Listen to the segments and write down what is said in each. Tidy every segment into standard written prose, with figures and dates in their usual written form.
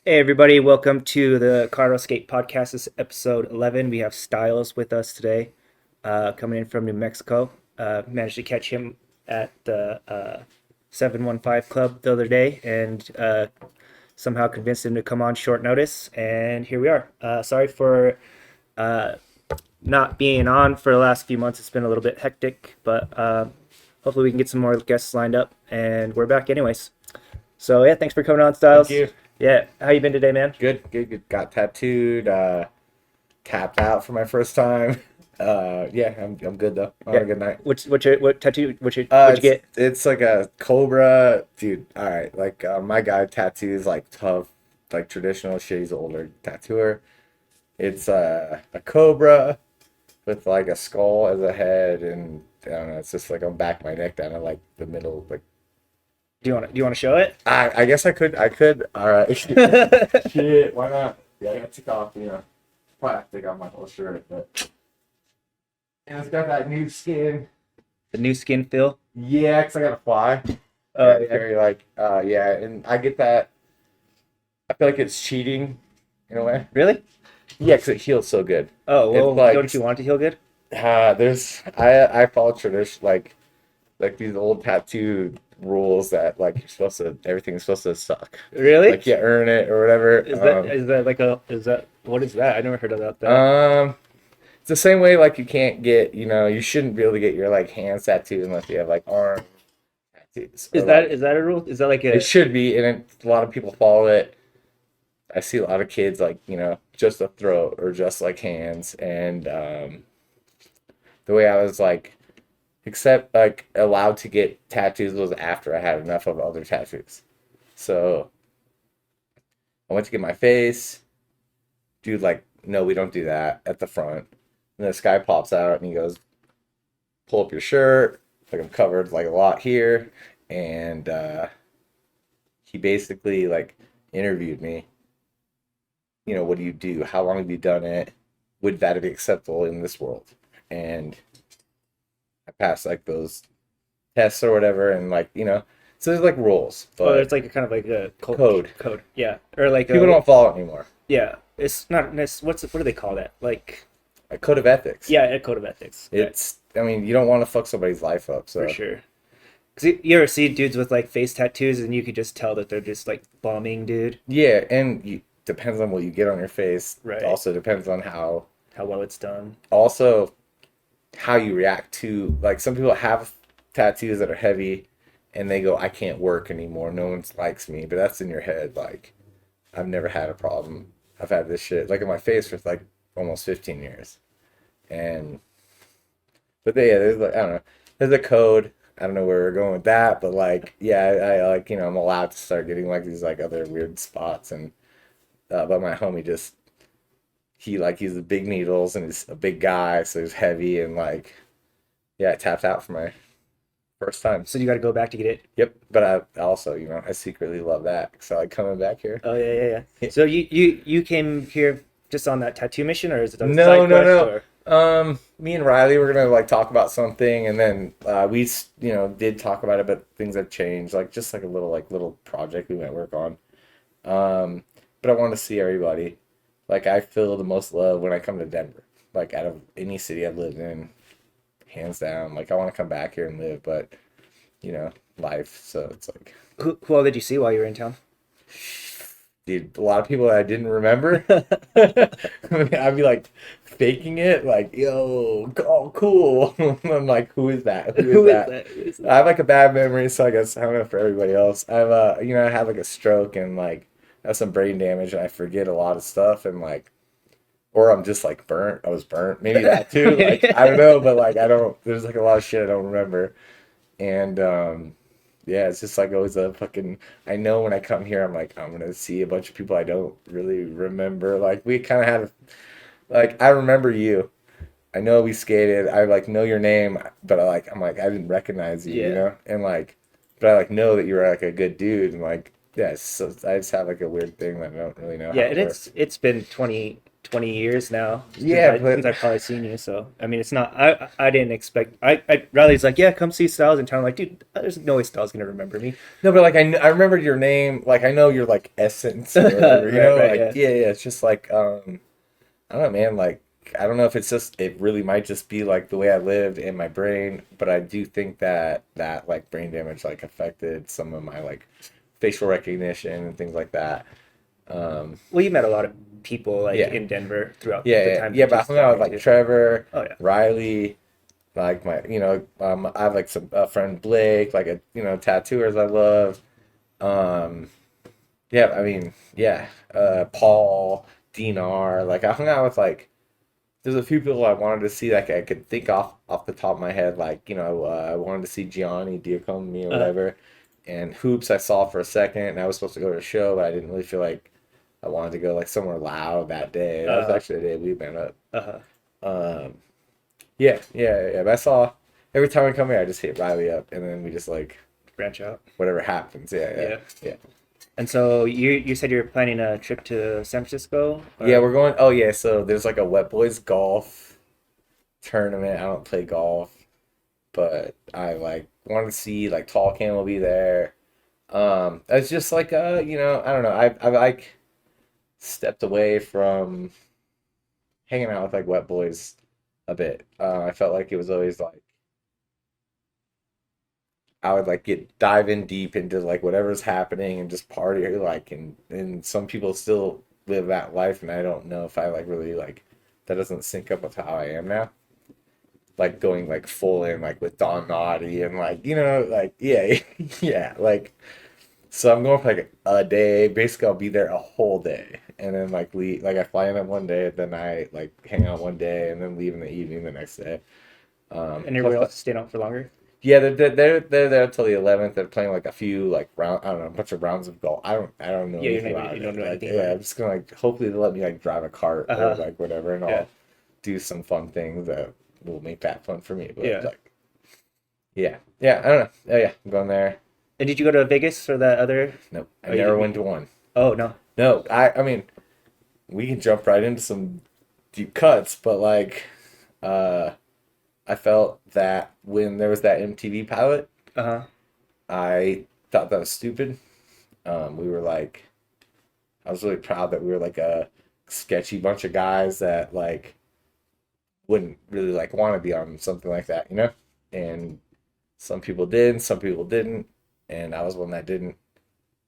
Hey everybody, welcome to the Colorado Skate Podcast. This is episode 11. We have Styles with us today, coming in from New Mexico. Managed to catch him at the 715 Club the other day and somehow convinced him to come on short notice. And here we are. Sorry for uh, not being on for the last few months. It's been a little bit hectic, but hopefully we can get some more guests lined up. And we're back anyways. So yeah, thanks for coming on, Thank Styles. you. Yeah, how you been today, man? Good. Got tattooed, tapped out for my first time. Yeah, I'm good though. I had Yeah. a good night. What tattoo? What'd you get? It's like a cobra, dude. All right, like my guy tattoos like tough, like traditional shit. He's an older tattooer. It's a cobra with like a skull as a head, and I don't know. It's just like on back of my neck down to like the middle. Like Do you want to show it? I guess I could. All right. Shit, why not? Yeah, I gotta take off. Probably have to take off my whole shirt, but. And it's got that new skin. The new skin feel. Yeah, because I got to fly. Yeah. Very like, yeah, and I get that. I feel like it's cheating in a way. Really? Yeah, because it heals so good. Oh well, It's like, don't you want it to heal good? I follow tradition like these old tattoo rules that like you're supposed to everything's supposed to suck. Really? Like you earn it or whatever. Is that what is that? I never heard about that. It's the same way like you can't get you shouldn't be able to get your like hands tattooed unless you have like arm tattoos. Is that a rule? Is that like a It should be, and a lot of people follow it. I see a lot of kids like just a throat or just like hands, and the way I was like, except like allowed to get tattoos was after I had enough of other tattoos. So I went to get my face. Dude, like, no, we don't do that at the front. And this guy pops out and he goes, pull up your shirt. Like I'm covered like a lot here. And he basically like interviewed me. What do you do? How long have you done it? Would that be acceptable in this world? And I passed like those tests or whatever, and like so there's like rules, oh, it's but like a kind of like a code. code. Yeah, or like People don't follow it anymore. yeah. It's not. What do they call that? Like A code of ethics. yeah, a code of ethics. Yeah, I mean, you don't want to fuck somebody's life up, so for sure. Cause you ever see dudes with like face tattoos and you could just tell that they're just like bombing, dude. yeah, and depends on what you get on your face. Right. Also depends on how Well it's done. also how you react to like some people have tattoos that are heavy and they go, I can't work anymore. No one likes me, but that's in your head. Like I've never had a problem. I've had this shit like in my face for like almost 15 years. And yeah, there's like I don't know. There's a code. I don't know where we're going with that, but like yeah, I like I'm allowed to start getting like these like other weird spots and but my homie just he's the big needles and he's a big guy, so he's heavy and like yeah, I tapped out for my first time. So you got to go back to get it. Yep, but I also I secretly love that because I like coming back here. Oh yeah. So you came here just on that tattoo mission, or is it a No, side no, quest? no. Or Me and Riley were gonna like talk about something, and then we did talk about it, but things have changed. Like just like a little project we might work on. But I want to see everybody. Like I feel the most love when I come to Denver. Like out of any city I've lived in, hands down. Like I want to come back here and live, but life. So it's like, who all did you see while you were in town? dude, a lot of people that I didn't remember. I'd be like faking it, like, yo, oh, cool. I'm like, who is that? Who is that? Who is that? I have like a bad memory, so I guess I don't know for everybody else. I have I had like a stroke and like I have some brain damage and I forget a lot of stuff and like, or I'm just like burnt. I was burnt, maybe that too. Like I don't know, but like I don't. There's like a lot of shit I don't remember, and yeah, it's just like always a fucking. I know when I come here, I'm like I'm gonna see a bunch of people I don't really remember. Like we kind of had, like I remember you. I know we skated. I like know your name, but I'm like I didn't recognize you, Yeah. and like, but I like know that you were like a good dude, and like yeah, so I just have like a weird thing that I don't really know Yeah, how and it works. it's been 20 20 years now Yeah, since I've probably seen you. So I mean, it's not. I didn't expect. Riley's like, yeah, come see Styles in town. I'm like, dude, there's no way Styles gonna remember me. no, but like I remembered your name. Like I know your like essence or whatever. You Right, know, right, like yeah. yeah. It's just like I don't know, man. Like I don't know if it's just it really might just be like the way I lived in my brain, but I do think that like brain damage like affected some of my like facial recognition and things like that. Um, Well, you met a lot of people like yeah, in Denver throughout yeah, the yeah, time yeah. that But you I hung out with spent like here. Trevor, Oh yeah. Riley, like my I have like some friend Blake, like a tattooers I love. Um, yeah, I mean, yeah, Paul, Dinar, like I hung out with like there's a few people I wanted to see like I could think off the top of my head like I wanted to see Gianni Diacomi or Uh whatever, and Hoops I saw for a second and I was supposed to go to a show but I didn't really feel like I wanted to go like somewhere loud that day. That was uh actually the day we met up. uh. Um, yeah. But I saw every time we come here I just hit Riley up and then we just like Branch out. whatever happens. Yeah. Yeah. And so you said you're planning a trip to San Francisco, Yeah, or we're going. Oh yeah, so there's like a Wet Boys golf tournament. I don't play golf, but I like want to see like Tall Can will be there. It's just like I don't know. I like stepped away from hanging out with like Wet Boys a bit. I felt like it was always like I would like get dive in deep into like whatever's happening and just party like and some people still live that life and I don't know if I like really like that doesn't sync up with how I am now. Like going like full in like with Don Naughty and like like yeah yeah like so I'm going for like a day. Basically, I'll be there a whole day, and then like leave. Like I fly in on one day, then I like hang out one day, and then leave in the evening the next day. and Plus, everybody else is staying out for longer? yeah, they're there till the 11th. They're playing like a few like round. I don't know, a bunch of rounds of golf. I don't know Yeah, anything about you it. don't know Like anything about yeah, I'm it. just gonna like hopefully they let me like drive a cart or Uh-huh. like whatever, and Yeah. I'll do some fun things that will make that fun for me. But Yeah. like yeah, I don't know. Oh yeah, I'm going there. And did you go to Vegas for that other? Nope, I Oh, you never didn't. went to one. Oh no. No, I mean we can jump right into some deep cuts, but like uh I felt that when there was that MTV pilot, Uh-huh. I thought that was stupid. We were like I was really proud that we were like a sketchy bunch of guys that like wouldn't really like want to be on something like that, you know? And some people did, some people didn't, and I was one that didn't.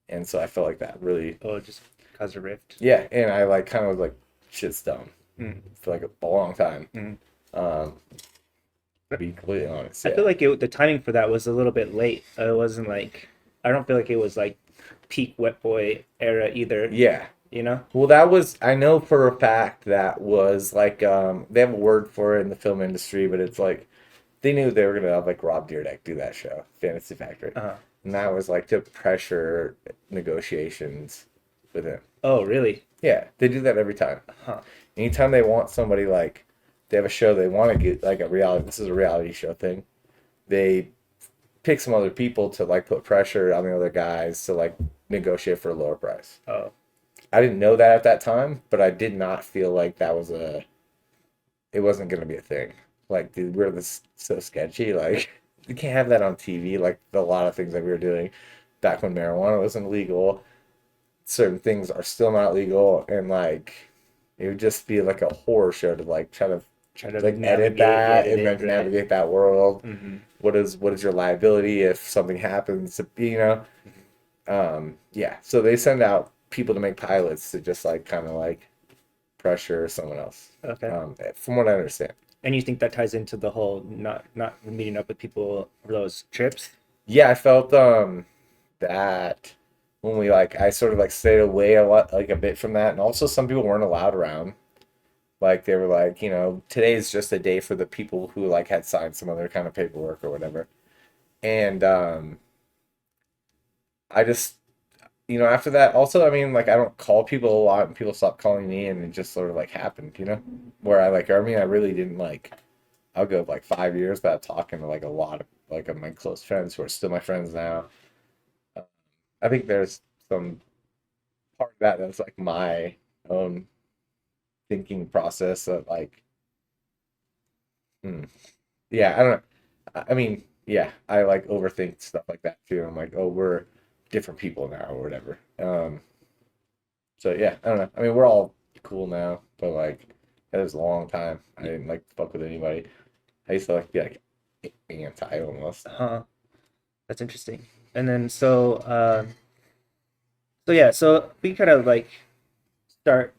And so I felt like that really Oh, just caused a rift. yeah, and I like kind of was like shit's dumb Mm. for like a long time. Mm. Um, to be completely honest, I yeah. feel like the timing for that was a little bit late. It wasn't like I don't feel like it was like peak Wet Boy era either. Yeah. You know? Well, that was I know for a fact that was like they have a word for it in the film industry, but it's like they knew they were gonna have like Rob Dyrdek do that show, Fantasy Factory. Uh-huh. And that was like to pressure negotiations with him. Oh, really? Yeah, they do that every time. Huh. Anytime they want somebody like they have a show they want to get like a reality this is a reality show thing. They pick some other people to like put pressure on the other guys to like negotiate for a lower price. Oh. I didn't know that at that time, but I did not feel like that was it wasn't gonna be a thing. Like, dude, we're this so sketchy. Like, you can't have that on TV. Like a lot of things that we were doing back when marijuana wasn't legal. Certain things are still not legal, and like it would just be like a horror show to like try to Try to like edit that and like right? navigate that world. Mm-hmm. What is your liability if something happens to yeah. So they send out people to make pilots to just like kind of like pressure someone else. Okay. From what I understand. And you think that ties into the whole not meeting up with people for those trips? Yeah, I felt that when we like I sort of like stayed away a lot like a bit from that and also some people weren't allowed around. Like they were like, today is just a day for the people who like had signed some other kind of paperwork or whatever. And I just after that also I mean like I don't call people a lot and people stopped calling me and it just sort of like happened, where I really didn't like I'll go like 5 years without talking to like a lot of my close friends who are still my friends now. I think there's some part of that that's like my own thinking process of like, hmm, yeah, I don't know. I mean, yeah, I like overthink stuff like that too. I'm like, oh, we're different people now or whatever. So yeah, I don't know. I mean, we're all cool now, but like, it was a long time. I didn't like fuck with anybody. I used to like be like anti almost. Huh. That's interesting. And then so yeah, so we kind of like start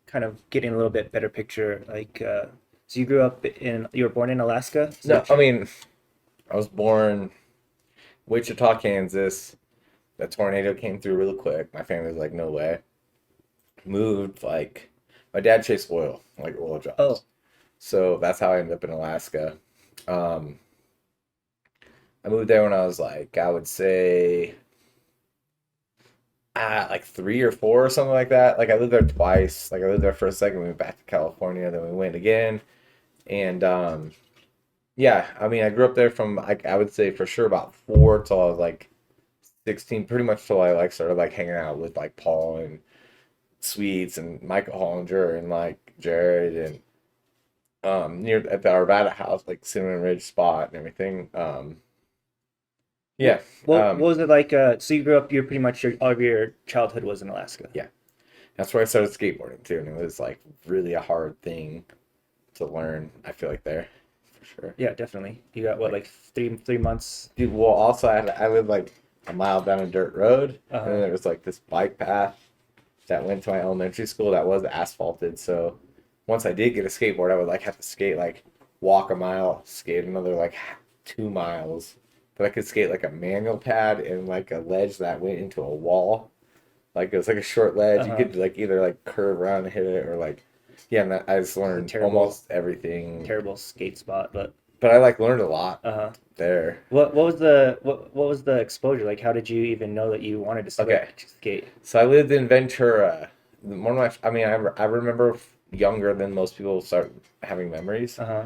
kind of getting a little bit better picture. Like, so you were born in Alaska? Is No, that I true? mean, I was born Wichita, Kansas. The tornado came through real quick. My family was like, no way. Moved like my dad chased oil, like oil Oh, jobs. So that's how I ended up in Alaska. Um, I moved there when I was like, I would say, like 3 or 4 or something like that. Like I lived there twice. Like I lived there for a second, we went back to California, then we went again. And yeah, I mean, I grew up there from like I would say for sure about 4 till I was like 16, pretty much till I like started like hanging out with like Paul and Sweets and Michael Hollinger and like Jared and near at the Arvada house, like Cinnamon Ridge spot and everything. Yeah. what was it like? So you grew up. You're pretty much all of your childhood was in Alaska. Yeah. That's where I started skateboarding too, and it was like really a hard thing to learn. I feel like there, for sure. Yeah, definitely. You got what, Like, like three months? dude, well, also I lived like a mile down a dirt road, and then Uh-huh. there was like this bike path that went to my elementary school that was asphalted. So once I did get a skateboard, I would like have to skate like walk a mile, skate another like 2 miles. But I could skate like a manual pad and like a ledge that went into a wall. Like it was like a short ledge. You Uh-huh. could like either like curve around and hit it or like yeah. And I just It's a learned almost everything. terrible skate spot, but But I like learned a lot uh-huh. there. What was what was the exposure like? How did you even know that you wanted to Okay, like skate? so I lived in Ventura. One of my, I mean, I remember younger than most people start having memories, Uh-huh.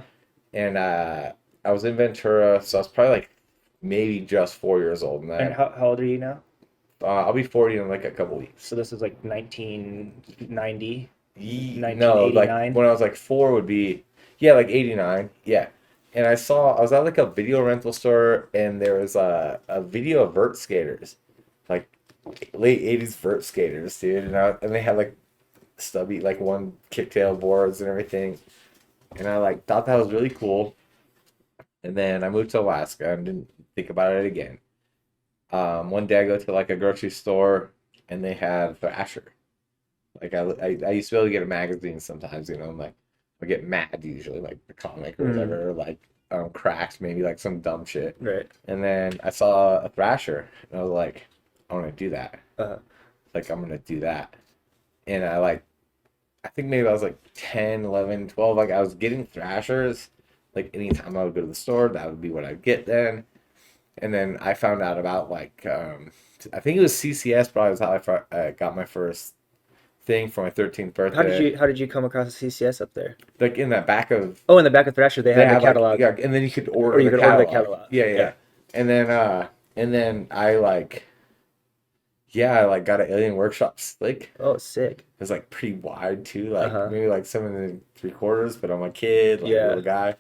and I was in Ventura, so I was probably like maybe just 4 years old, and And then how old are you now? I'll be 40 in like a couple weeks. So this is like 1990, No, like 1989. when I was like 4 would be yeah, like 89, yeah. And I was at like a video rental store, and there was a video of vert skaters, like late 80s vert skaters, dude, and they had like stubby like one kicktail boards and everything. And I like thought that was really cool. And then I moved to Alaska and didn't think about it again. One day I go to like a grocery store and they had Thrasher. Like I used to be able to get a magazine sometimes, you know, I'm like I get Mad usually, like the comic or Mm, whatever, or like Cracks, maybe like some dumb shit. right. And then I saw a Thrasher and I was like, I want to do that. Uh, Like I'm gonna do that. And I think maybe I was like 10, 11, 12. Like I was getting Thrashers. Like anytime I would go to the store, that would be what I'd get then. And then I found out about like, I think it was CCS probably was how I got my first thing for my 13th birthday. how did you come across the CCS up there? Like in that back of, Oh, in the back of Thrasher, they they had the had like, catalog, yeah, and then you could or order you the could order the catalog. catalog. Yeah, Yeah. yeah. And then I like, yeah, I like got an Alien Workshop Slick. Oh, sick. It was like pretty wide too, like Uh-huh. maybe like 7 3/4. But I'm a kid, like a Yeah. little guy.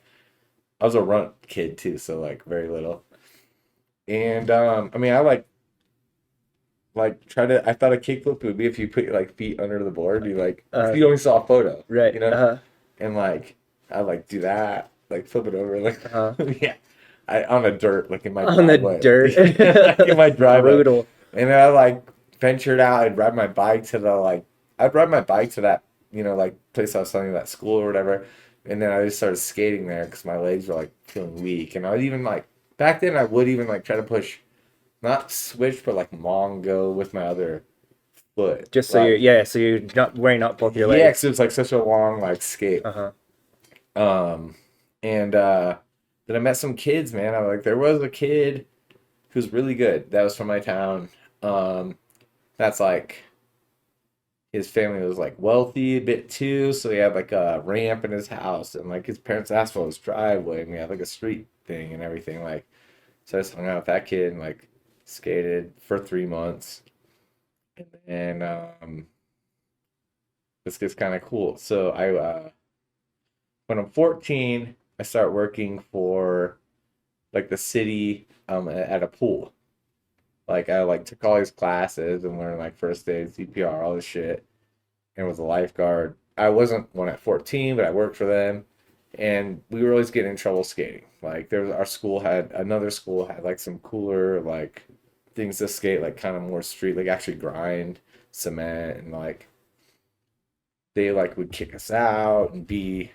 I was a runt kid too, so like very little. And I mean, I like try to. I thought a kickflip would be if you put your like feet under the board. You like 'cause Uh, you only saw a photo, right. you know, Uh-huh. and like I like do that, like flip it over, like Uh-huh. yeah, I on the dirt, like in my On the driveway, dirt. like in my driveway. Brutal. And then I like ventured out. I'd ride my bike to the like I'd ride my bike to that like place I was studying that school or whatever. And then I just started skating there because my legs were like feeling weak. And I would even like back then I would even like try to push not switch but like Mongo with my other foot. Just so Like so you're not wearing out both your yeah, legs. 'cause it was like such a long like skate. Uh-huh. And then I met some kids, man. I like there was a kid who's really good. That was from my town. Um, that's like his family was like wealthy a bit too, so he had like a ramp in his house, and like his parents asked for his driveway, and we had like a street thing and everything. Like, so I just hung out with that kid and like skated for 3 months, and then this gets kind of cool. So when I'm 14, I start working for like the city at a pool. Like I like took all these classes and learned like first aid, CPR, all this shit, and was a lifeguard. I wasn't one at 14, but I worked for them, and we were always getting in trouble skating. Like there was our school had another school had like some cooler like things to skate, like kind of more street, like actually grind cement, and like they like would kick us out and be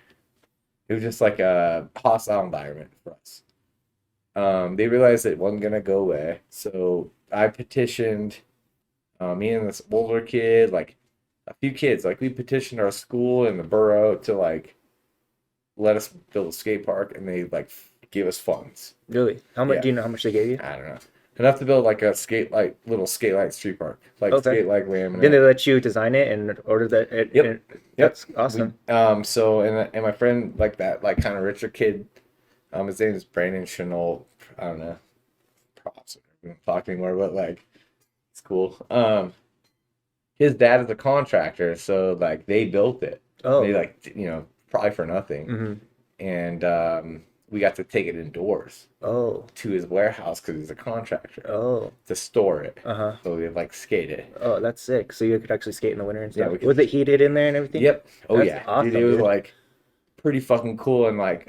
it was just like a hostile environment for us. They realized it wasn't gonna go away, so I petitioned me and this older kid, like a few kids, like we petitioned our school and the borough to like let us build a skate park, and they like gave us funds. Really? How much? Yeah, Do you know how much they gave you? I don't know, enough to build like a little skate light street park, like Okay. skate like Didn't they laminate. let you design it and order that? Yep, yep. That's awesome. So and my friend like that like kind of richer kid, his name is Brandon Chenault. I don't know, props. We don't talk anymore, but like it's cool. His dad is a contractor, so like they built it. Oh. They like probably for nothing, Mm-hmm. and we got to take it indoors Oh. to his warehouse because he's a contractor Oh. to store it. Uh-huh. So we like skate it. Oh, that's sick. So you could actually skate in the winter and Yeah, stuff. we could. Was it heated in there and everything? Yep. Oh That's yeah, awesome, dude. It was dude. like pretty fucking cool, and like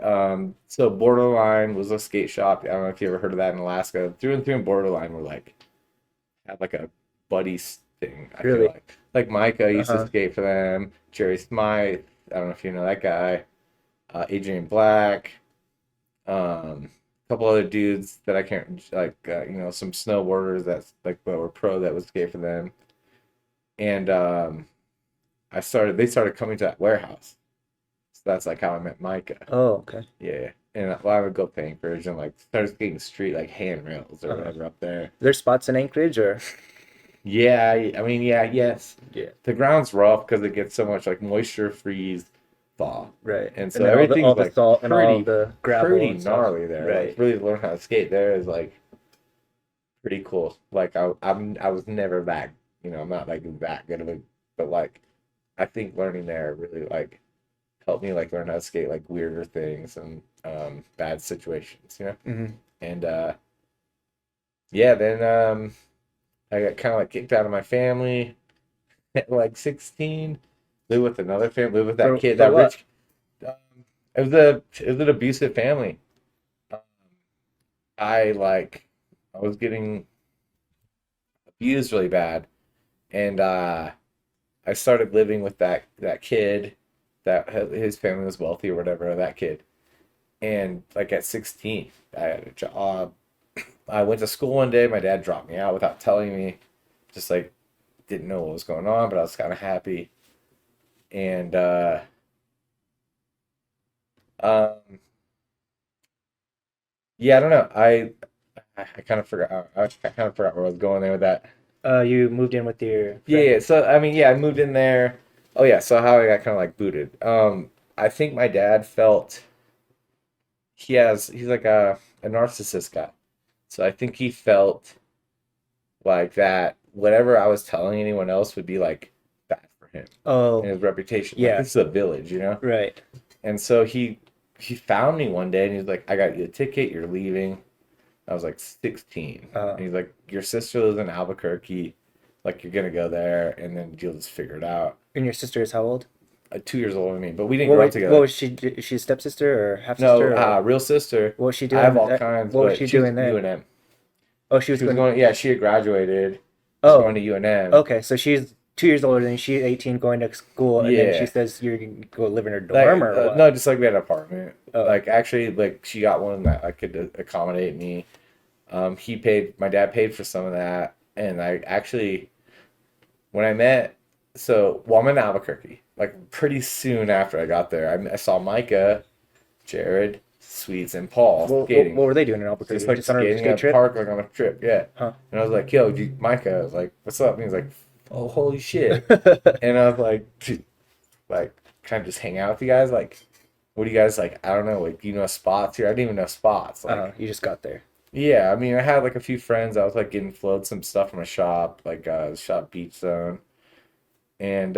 so Borderline was a skate shop. I don't know if you ever heard of that in Alaska. Through and through in Borderline were like had like a buddies thing. I feel Really? like Micah used to Uh-huh. skate for them. Jerry Smythe. I don't know if you know that guy. Adrian Black. A couple other dudes that I can't like. Some snowboarders that's like that were pro that was skate for them. And they started coming to that warehouse. So that's like how I met Micah. Oh, okay. Yeah. And I would go to Anchorage and like start skating street like handrails or Uh-huh. whatever up there. There's spots in Anchorage or Yeah, I mean, yeah, yes. yeah, The ground's rough because it gets so much like moisture, freeze, thaw, right. and And so then all everything's the like salt and all pretty, the gravel pretty and stuff. gnarly there. Like Right. really learn how to skate there is like pretty cool. Like I was never that, I'm not like that good of a, but like I think learning there really like helped me like learn how to skate like weirder things and bad situations. Mm-hmm. And yeah, then I got kind of like kicked out of my family at like 16. Lived with another family, lived with that kid, For that what? rich. Um, it was an abusive family. Um, I was getting abused really bad, and I started living with that kid that his family was wealthy or whatever. That kid, and like at 16, I had a job. I went to school one day. My dad dropped me out without telling me. Just like didn't know what was going on, but I was kind of happy. And um, yeah, I don't know. I kind of forgot. I kind of forgot where I was going there with that. You moved in with your Yeah, friend. yeah. So I mean, yeah, I moved in there. Oh yeah. So how I got kind of like booted. I think my dad felt he's like a narcissist guy. So I think he felt like that whatever I was telling anyone else would be like bad for him Oh, and his reputation. Like yeah, this is a village. right. And so he found me one day and he's like, I got you a ticket, you're leaving. I was like 16. Uh, And he's like, your sister lives in Albuquerque, like you're gonna go there and then you'll just figure it out. and your sister is how old? 2 years older than me, but we didn't What, grow up what together. was she? Is she a stepsister or half No, sister or real sister. what was she I have doing? all kinds, What was but she she was doing then? UNM. Oh, she was She was going. going, yeah, she had graduated. She's Oh, going to UNM. okay. So she's 2 years older than you. She's 18, going to school, and then she Yeah. says you're gonna go live in her Like, dorm or what? no, just like we had an apartment. Oh, Like actually, like she got one that I could accommodate me. My dad paid for some of that, and I actually, when I met, I'm in Albuquerque. Like pretty soon after I got there, I saw Micah, Jared, Sweets, and Paul skating. what were they doing in Albuquerque? Just like Just on a skating skate at a trip? park, like on a trip, yeah. Huh. And I was like, "Yo, Micah," I was like, "What's up?" And he was like, "Oh, holy shit!" And I was like, "Dude, like, can I just hang out with you guys? Like, what do you guys like? I don't know. Like, do you know spots here? I didn't even know spots. Like, You just got there. yeah. I mean, I had like a few friends. I was like getting flowed some stuff from a shop, like shop Beach Zone, and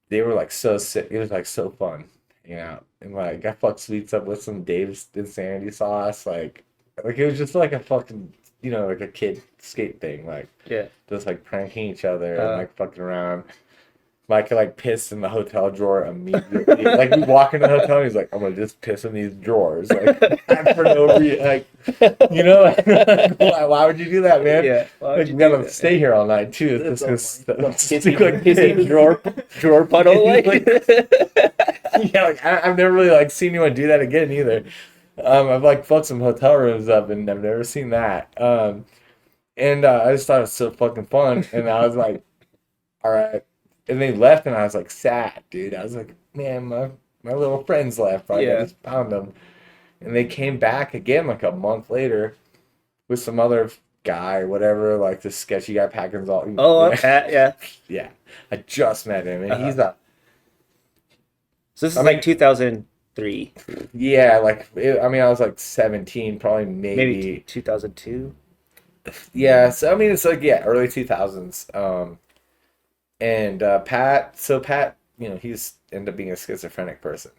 they were like so sick. It was like so fun, you know. And like I fucked sweets up with some Dave's Insanity sauce, like it was just like a fucking, you know, like a kid skate thing, like Yeah. just like pranking each other and Uh, like fucking around. Mike like piss in the hotel drawer immediately. Like we walk in the hotel, and he's like, "I'm gonna just piss in these drawers," like for no reason, like you know, like, why would you do that, man? yeah. Why would Like you we do gotta that? stay here all night too. That's It's so funny. just like Hissy drawer puddle like. yeah, like I've never really like seen anyone do that again either. I've like fucked some hotel rooms up and I've never seen that. And I just thought it was so fucking fun, and I was like, all right. And they left, and I was like sad, dude. I was like, man, my little friends left. Like I Yeah. just found them, and they came back again like a month later with some other guy, whatever, like this sketchy guy packing all. Oh, Yeah, Pat, yeah. yeah. I just met him, and he's Uh-huh. a So this is I like mean, 2003, yeah, I mean, I was like 17, probably maybe maybe. 2002. Yeah, so I mean, it's like yeah, early 2000s. And Pat, you know, he's ended up being a schizophrenic person.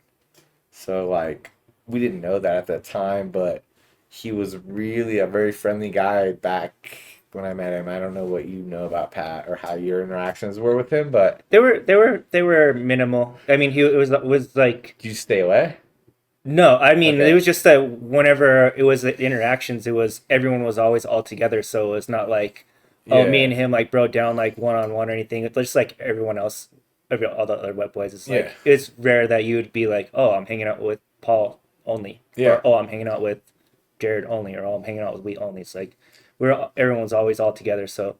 So like we didn't know that at that time, but he was really a very friendly guy back when I met him. I don't know what you know about Pat or how your interactions were with him, but They were minimal. I mean, it was like did you stay away? no. I mean, it Okay. was just that whenever it was the interactions, it was everyone was always all together. So it's not like, oh, me Yeah. and him like broke down like one on one or anything. It's just like everyone else, all the other wet boys. It's Yeah. like it's rare that you would be like, oh, I'm hanging out with Paul only, or Yeah. oh, I'm hanging out with Jared only, or oh, I'm hanging out with Wheat only. It's like everyone's always all together. So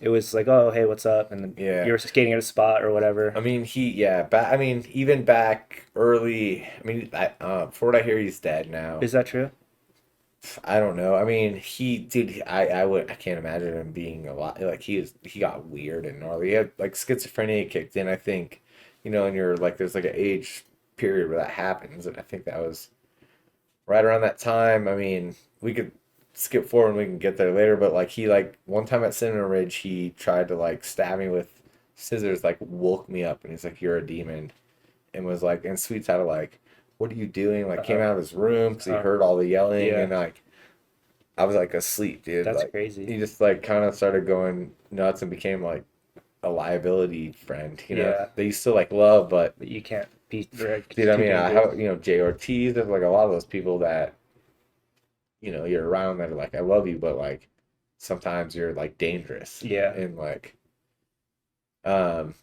it was like, oh, hey, what's up? And then Yeah. you were skating at a spot or whatever. I mean, I mean, even back early, I mean, for what I hear, he's dead now. Is that true? I don't know. I mean, dude, I can't imagine him being a lot, like he got weird and gnarly. He had like schizophrenia kicked in, I think, you know, and you're like, there's like an age period where that happens. And I think that was right around that time. I mean, we could skip forward and we can get there later, but like he like one time at Cinnamon Ridge, he tried to like stab me with scissors, like woke me up and he's like, "You're a demon," and was like, and Sweets had to like, "What are you doing?" Like came Uh, out of his room because he uh, heard all the yelling yeah, and like I was like asleep, dude. that's Like crazy. he just like kind of started going nuts and became like a liability friend, you know, Yeah, that you still like love, but but you can't be like dude, I too mean, I dangerous. have, you know, Jay Ortiz, there's like a lot of those people that, you know, you're around that are like, I love you, but like sometimes you're like dangerous Yeah. and like,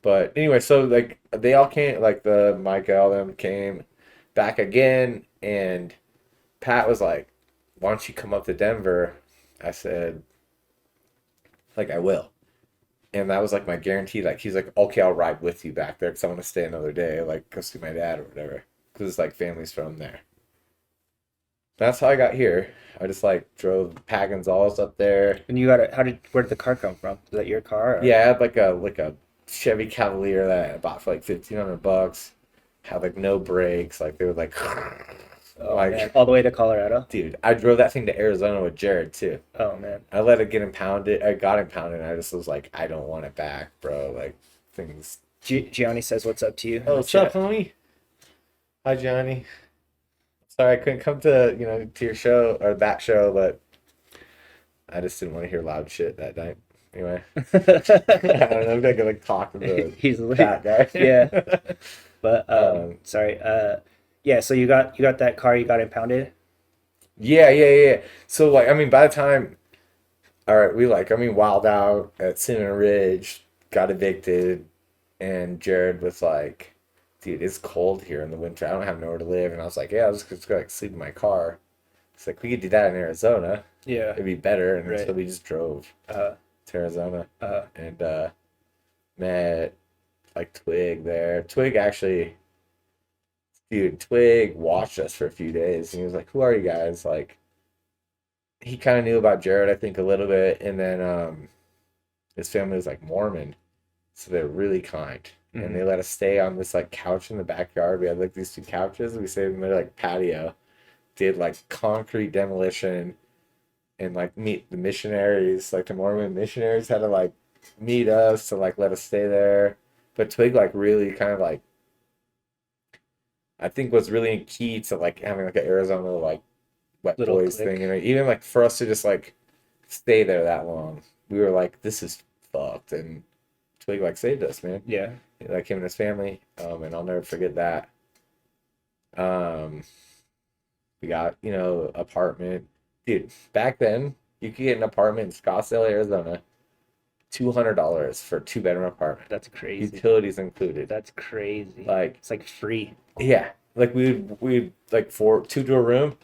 but anyway, so like they all came, like the Mike, all them came back again, and Pat was like, why don't you come up to Denver? I said, like, I will. And that was like my guarantee. Like, he's like, okay, I'll ride with you back there because I want to stay another day, like, go see my dad or whatever. Because it's like family's from there. That's how I got here. I just like drove Pat Gonzalez up there. And you got it. Where did the car come from? Is that your car? Or? Yeah, I had like a Chevy Cavalier that I bought for like $1,500. Had like no brakes. Like they were like, Oh man, like, all the way to Colorado. dude, I drove that thing to Arizona with Jared too. Oh man, I let it get impounded. I got impounded. And I just was like, I don't want it back, bro. Like things. Gianni says what's up to you in Oh, the what's up, chat. homie? Hi, Johnny. Sorry I couldn't come to, you know, to your show or that show, but I just didn't want to hear loud shit that night. Anyway, I don't know if I could like talk to the He's like, fat guy. yeah, but Um, sorry, yeah. So you got that car, you got impounded. yeah. So like, I mean, by the time, all right, we like, I mean, wild out at Cinnamon Ridge, got evicted, and Jared was like, dude, it's cold here in the winter. I don't have nowhere to live. And I was like, yeah, I'll just go like sleep in my car. It's like, we could do that in Arizona. Yeah, It'd be better. And so right. we just drove Uh, to Arizona uh, and met like Twig there. Twig actually, dude, Twig watched us for a few days and he was like, who are you guys? Like, he kind of knew about Jared, I think, a little bit. And then his family was like Mormon. So they're really kind. And mhm. they let us stay on this like couch in the backyard. We had like these two couches. We stayed in their like patio. Did like concrete demolition and like meet the missionaries. Like the Mormon missionaries had to like meet us to like let us stay there. But Twig like really kind of like I think was really key to like having like an Arizona like wet Little boys clique. thing, and even like for us to just like stay there that long, we were like, this is fucked, and Twig like saved us, man. Yeah. Like him and his family, and I'll never forget that. Um, we got apartment, dude. Back then, you could get an apartment in Scottsdale, Arizona, $200 for a 2 bedroom apartment, That's crazy. utilities included. That's crazy. Like, It's like free. yeah, like we'd like for two to a room,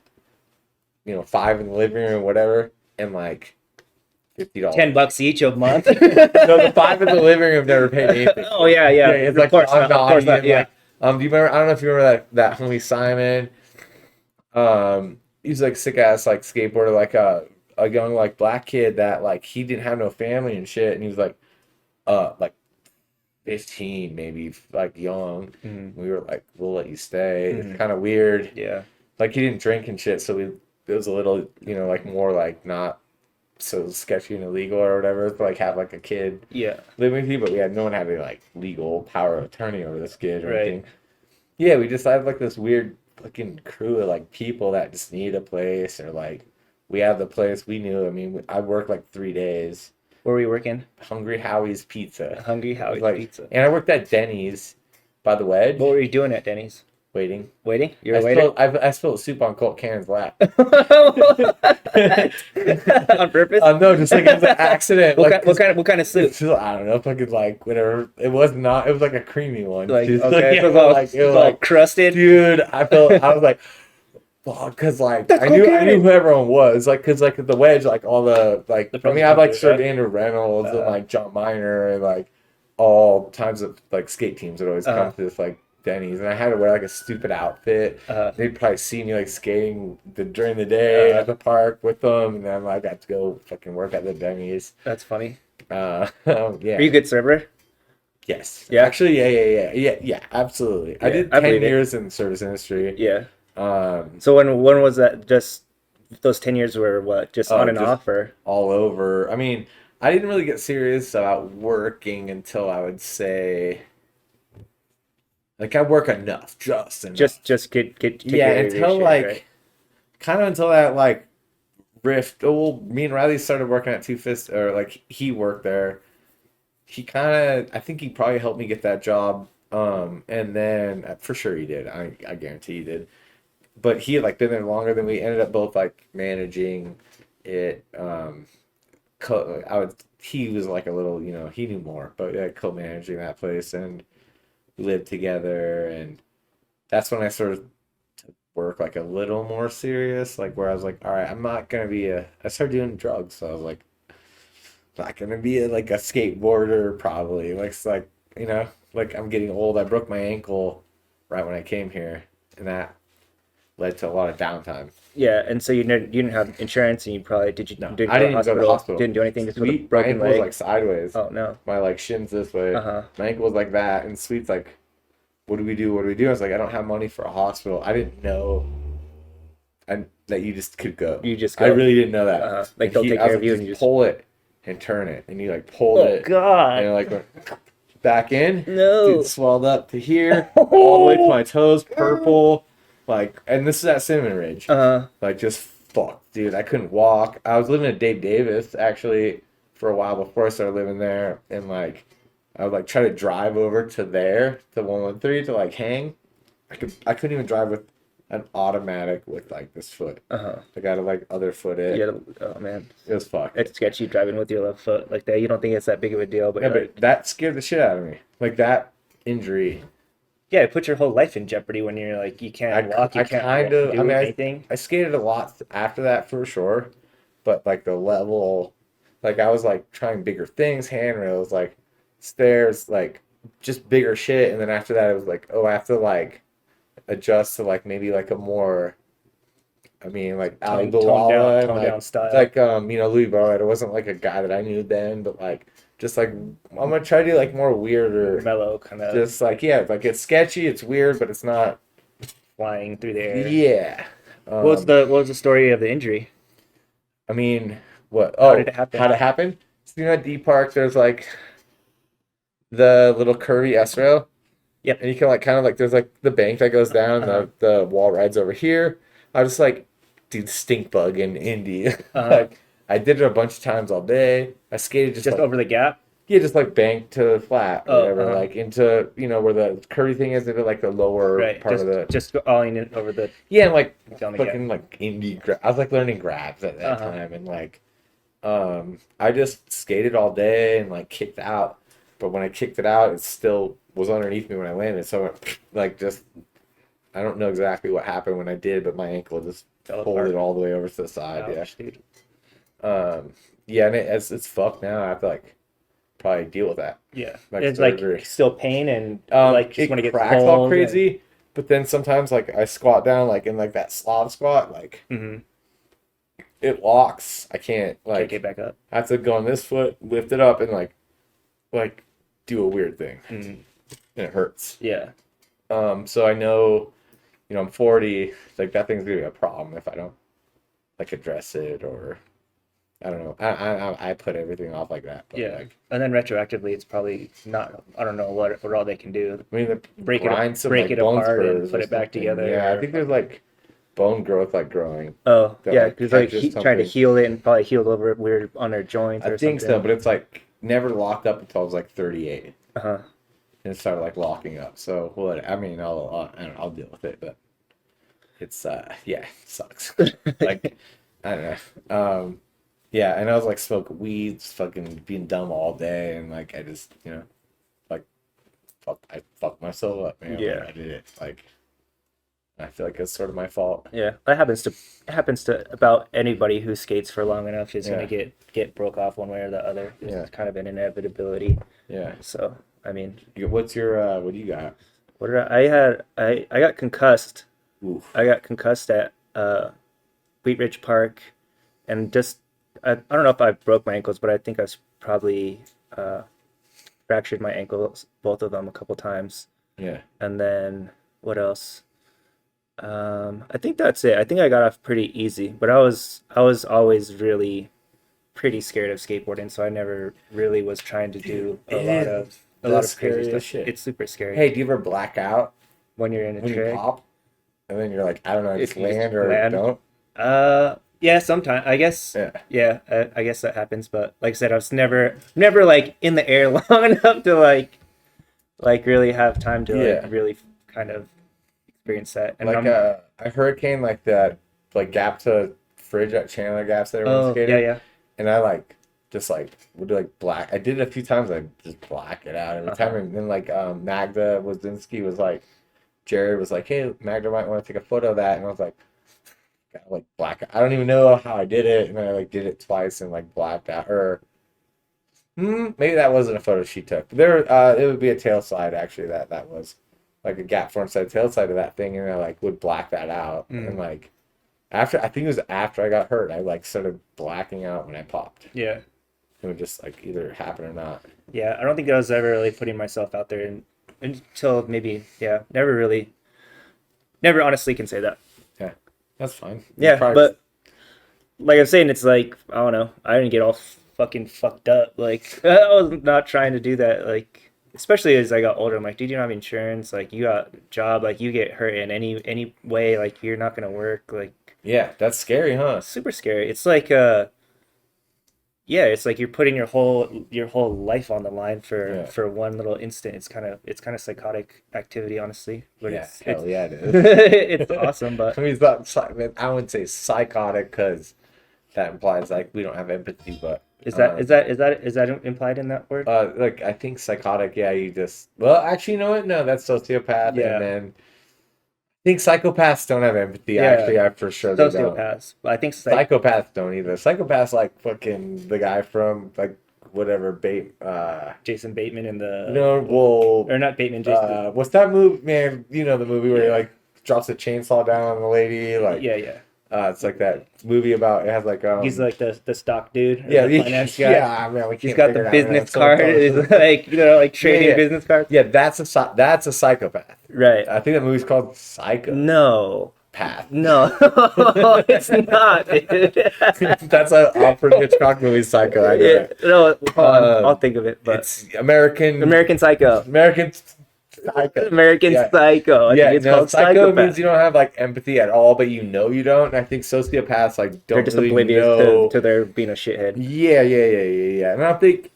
5 in the living room, whatever, and like $50. $10 each a month. No, the 5 in the living room never paid anything. Oh yeah, yeah. It's Of like course I'm not, of course naughty not, and, yeah. like, do you remember? I don't know if you remember that homie Simon. He's like sick ass like skateboarder, like a young like black kid that like he didn't have no family and shit, and he was like 15 maybe, like young. Mhm. We were like, we'll let you stay. Mhm. It's kind of weird. Yeah. Like he didn't drink and shit, so it was a little like more like not so sketchy and illegal or whatever to like have like a kid Yeah. living with you, but no one had any like legal power of attorney over this kid or Right. anything. Yeah, we just had like this weird fucking crew of like people that just need a place, or like we have the place we knew. I mean, I worked like 3 days. Where were you working? Hungry Howie's Pizza. Hungry Howie's Like, Pizza. and I worked at Denny's by the wedge, What were you doing at Denny's? waiting. Waiting? You're a waiter? I spilled soup on Colt Karen's lap. On purpose? No, just like it was an accident. Like, What kind of soup? I don't know, fucking like whatever. It was like a creamy one. Like, Dude. okay, Yeah, it was all, like, it was all crusted. dude, I was like, fuck, because like That's I knew cocaine. who everyone was, like, because like the wedge, like all the like The I mean, I have like frozen Sir pizza, Andrew Reynolds and Uh-huh. like John Miner and like all kinds of like skate teams that always Uh-huh. come to this like Denny's, and I had to wear like a stupid outfit. They'd probably see me like skating during the day at the park with them, and then I got to go fucking work at the Denny's. That's funny. Yeah. Are you a good server? Yes. Yeah? Actually, yeah, absolutely. I Yeah, did I 10 believe it. years in the service industry. Yeah. Um, So when was that? Just those 10 years were what? Just on and just off, or? all over. I mean, I didn't really get serious about working until I would say, like, I work enough, just enough. Just get take Yeah, care of your until shit, like, right? kind of until that like rift. Oh, well, me and Riley started working at Two Fists, or like he worked there. He kind of, I think he probably helped me get that job. And then for sure he did. I guarantee he did. But he had like been there longer than we. Ended up both like managing it. He was like a little, he knew more, but co-managing that place, and we lived together, and that's when I started to work like a little more serious, like where I was like, all right, I'm not gonna be I started doing drugs, so I was like, not gonna be like a skateboarder probably. Like it's like, like I'm getting old. I broke my ankle right when I came here, and that led to a lot of downtime. Yeah, and so you didn't have insurance, and you probably didn't I go didn't even go to the hospital. Didn't do anything, just with a Sweet, my broken ankle was leg. like sideways. Oh no. My like shin's this way. Uh-huh. My ankle was like that, and Sweet's like, "What do we do? What do we do?" I was like, "I don't have money for a hospital." I didn't know, that you just could go. You just I go. really didn't know that. Like, And they'll take I was care of like, you and you just- pull it and turn it, and you like pulled Oh it, God. and it like went back in. No. Dude, swelled up to here, all the way to my toes, purple. Like, and this is at Cinnamon Ridge. Like, just fucked, dude. I couldn't walk. I was living at Dave Davis actually for a while before I started living there, and like, I would like try to drive over to there to 113 to like hang. I couldn't even drive with an automatic with like this foot. I got to like other foot it. Yeah. Oh man, It was fucked. it's sketchy driving with your left foot like that. You don't think it's that big of a deal, but Yeah, like, but that scared the shit out of me. Like that injury. yeah, it puts your whole life in jeopardy when you're like you can't walk, you I can't kind of. do I mean, anything. I skated a lot after that for sure, but like the level, like I was like trying bigger things, handrails, like stairs, like just bigger shit, and then after that it was like, oh, I have to like adjust to like maybe like a more, I mean, like Ali Tone Bilal and, down like, style. like Louis Barrett. It wasn't like a guy that I knew then, but like just like I'm gonna try to do like more weirder, Mellow kind of just like like it's sketchy, it's weird, but it's not. flying through the air. Yeah. What was the story of the injury? I mean, what? How did it happen? How'd it happen? So, at D Park, there's like the little curvy S rail. Yep. And you can like kind of like there's like the bank that goes down, Uh-huh. the wall rides over here. I was just like, dude, stink bug in Indy. Uh-huh. Like I did it a bunch of times all day. I skated just Just like over the gap. yeah, just like bank to flat or Oh, whatever, like into where the curvy thing is, into like the lower Right. part of the Just olling it over the yeah, and like down the gap. fucking like I was like learning grabs at that Uh-huh. time, and like I just skated all day and like kicked out, but when I kicked it out, it still was underneath me when I landed, so I went, like just I don't know exactly what happened when I did, but my ankle just Fell pulled apart. it all the way over to the side. Ouch, dude. Yeah, and it's fucked now. I have to like probably deal with that. Yeah. Like It's surgery. like still pain and like just It when it gets cracks cold. all crazy, but then sometimes like I squat down like in like that Slav squat, like Mm-hmm. it locks. I can't Can't like get back up. I have to go on this foot, lift it up, and like do a weird thing, Mm-hmm. and it hurts. Yeah. So I know, I'm 40. Like that thing's gonna be a problem if I don't like address it, or I don't know. I put everything off like that. But Yeah. like And then retroactively, it's probably not. I don't know what all they can do. I mean, the Break it grind some break like it bone apart and spurs put or it back something. together, Yeah, I or- think there's like bone growth like growing. Oh, That, yeah, like, because like catches trying to something. heal it and probably healed over weird on their joints or I think so, something. but it's like never locked up until I was like 38, Uh-huh. and it started like locking up. So what? I mean, I don't know, I'll deal with it, but it's yeah, it sucks. Like I don't know. Yeah, and I was like smoking weed, fucking being dumb all day, and like I just like I fucked myself up, man. Yeah. When I did it. Like I feel like it's sort of my fault. Yeah, that happens to about anybody who skates for long enough is Yeah. gonna get broke off one way or the other. It's Yeah. kind of an inevitability. Yeah. So I mean, What's your what do you got? what did I got concussed. Oof. I got concussed at Wheat Ridge Park, and just I don't know if I broke my ankles, but I think I was probably fractured my ankles, both of them, a couple times. Yeah. And then what else? I think that's it. I think I got off pretty easy, but I was always really pretty scared of skateboarding, so I never really was trying to do a lot of That's crazy scary stuff. as shit. It's super scary. Hey, do you ever black out when you're in a when you trick. pop, and then you're like, I don't know, If just you just land or land. don't? Yeah, sometimes I guess. Yeah. Yeah, I guess that happens. But like I said, I was never like in the air long enough to like really have time to Yeah. like really kind of experience that. And Like I'm, a hurricane like that, like gap to fridge at Chandler Gaps that everyone oh skated. yeah, And I like just like would do like black. I did it a few times. I just black it out every Uh-huh. time. And then like Magda Wazinski was like, Jared was like, hey, Magda might want to take a photo of that, and I was like, got like black. I don't even know how I did it, and I like did it twice and like blacked out. Or maybe that wasn't a photo she took. There, it would be a tail slide actually. That was like a gap front side tail side of that thing, and I like would black that out. And like after I think it was after I got hurt, I like started blacking out when I popped. yeah. It would just like either happen or not. Yeah, I don't think I was ever really putting myself out there until maybe, never honestly can say that. Yeah, that's fine. Yeah, Probably- but like I'm saying, it's like, I don't know, I didn't get all fucking fucked up. Like, I was not trying to do that. Like, especially as I got older, I'm like, dude, you don't have insurance. Like, you got a job. Like, you get hurt in any way. Like, you're not gonna work. Like, yeah, that's scary, huh? super scary. It's like yeah, it's like you're putting your whole life on the line Yeah. for one little instant. It's kind of psychotic activity, honestly. But Yeah, it's hell yeah, it is. it's awesome. But I mean, it's not, I wouldn't say psychotic because that implies like we don't have empathy, but is that implied in that word? like I think psychotic, yeah, you just actually, you know what? No, that's sociopath, Yeah. and then I think psychopaths don't have empathy. Yeah. Actually, I for sure they don't. Sociopaths. But I think Psychopaths don't either. Psychopaths like fucking the guy from like whatever Jason Bateman in the well, or not Bateman, Jason. what's that movie, man? You know the movie where he like drops a chainsaw down on the lady, like yeah. it's like that movie about it has like He's like the stock dude. Or yeah, the finance guy. yeah, man, we He's can't got figure the it out, man. business It's so card. close. It's like like trading Yeah. business cards. Yeah, that's a psychopath. Right. I think that movie's called Psycho. No. path. No, it's not, dude. That's a Alfred Hitchcock movie, Psycho. I know it. No, hold on. Um, I'll think of it. But It's American American Psycho. Psycho. American Yeah. Psycho. I Yeah, think it's no, called psycho Psychopath. means you don't have like empathy at all, but you know you don't. And I think sociopaths like They're don't just really oblivious know. to their being a shithead. Yeah. And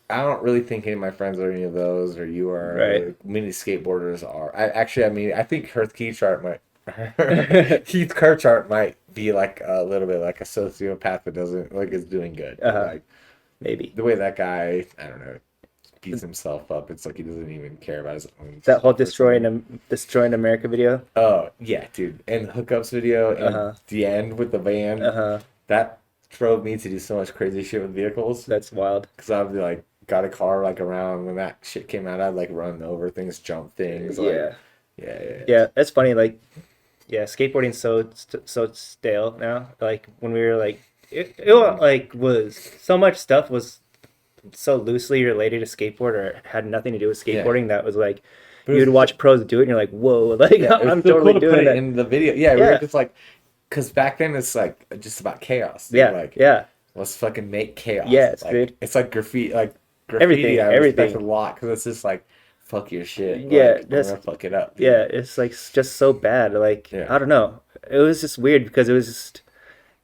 I don't really think any of my friends are any of those, or you are. Right. Many skateboarders are. I think Heath Kirchart might. Heath Kirchart might be like a little bit like a sociopath that doesn't like is doing good. Like Maybe. the way that guy, I don't know, beats himself up. It's like he doesn't even care about his own. That whole destroying America video. Oh yeah, dude, and the hookups video and the end with the van. That drove me to do so much crazy shit with vehicles. That's wild. Because I'd be like, got a car like around when that shit came out. I'd like run over things, jump things. Yeah. Yeah. That's funny. Like, yeah, skateboarding's so stale now. Like when we were like, it like was so much stuff was so loosely related to skateboard or had nothing to do with skateboarding that was like But it you would was- watch pros do it and you're like, whoa, like Yeah, it was I'm so totally cool to doing put it that. in the video. Yeah, we were Yeah. just like, because back then it's like just about chaos. Yeah, Like, yeah, let's fucking make chaos. Yes, like, dude. It's like graffiti. Like Everything, graffiti, I everything. respect a lot because it's just like, fuck your shit. Yeah, like, I'm just- gonna fuck it up. dude. yeah. It's like just so bad. Like Yeah. I don't know. It was just weird because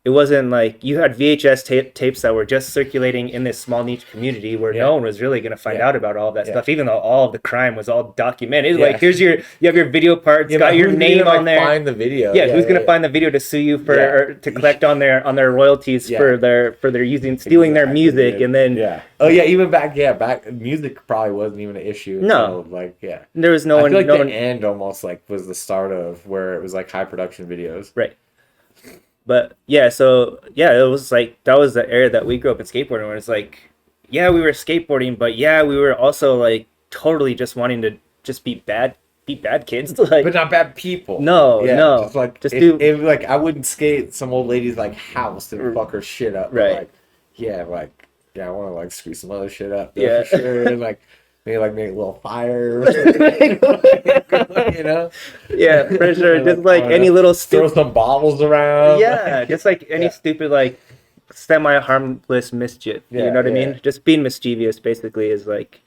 it wasn't like you had VHS tapes that were just circulating in this small niche community where Yeah. no one was really going to find Yeah. out about all that Yeah. stuff, even though all of the crime was all documented. Yeah. Like, you have your video part, it's Yeah, got but your who's name gonna, like, on there. Find the video. Yeah, who's gonna find the video to sue you for Yeah. or to collect on their royalties Yeah. for their stealing their Exactly, music dude. and then Yeah. Oh yeah, even back music probably wasn't even an issue. No. until, like yeah. there was no I one feel like no the one end almost like was the start of where it was like high production videos. right. But yeah, so yeah, it was like that was the era that we grew up in skateboarding where it's like, yeah, we were skateboarding, but yeah, we were also like totally just wanting to just be bad kids. Like But not bad people. No, no. Just like Just if like I wouldn't skate some old lady's like house and fuck her shit up. but, Right. Like, I want to like screw some other shit up. Yeah. For sure. And like maybe like make a little fire. Or something, you know. yeah, for sure. And, Just like wanna any little throw stupid some bottles around. yeah, just like any Yeah. stupid like semi harmless mischief. Yeah, You know what I yeah. mean? Just being mischievous basically is like,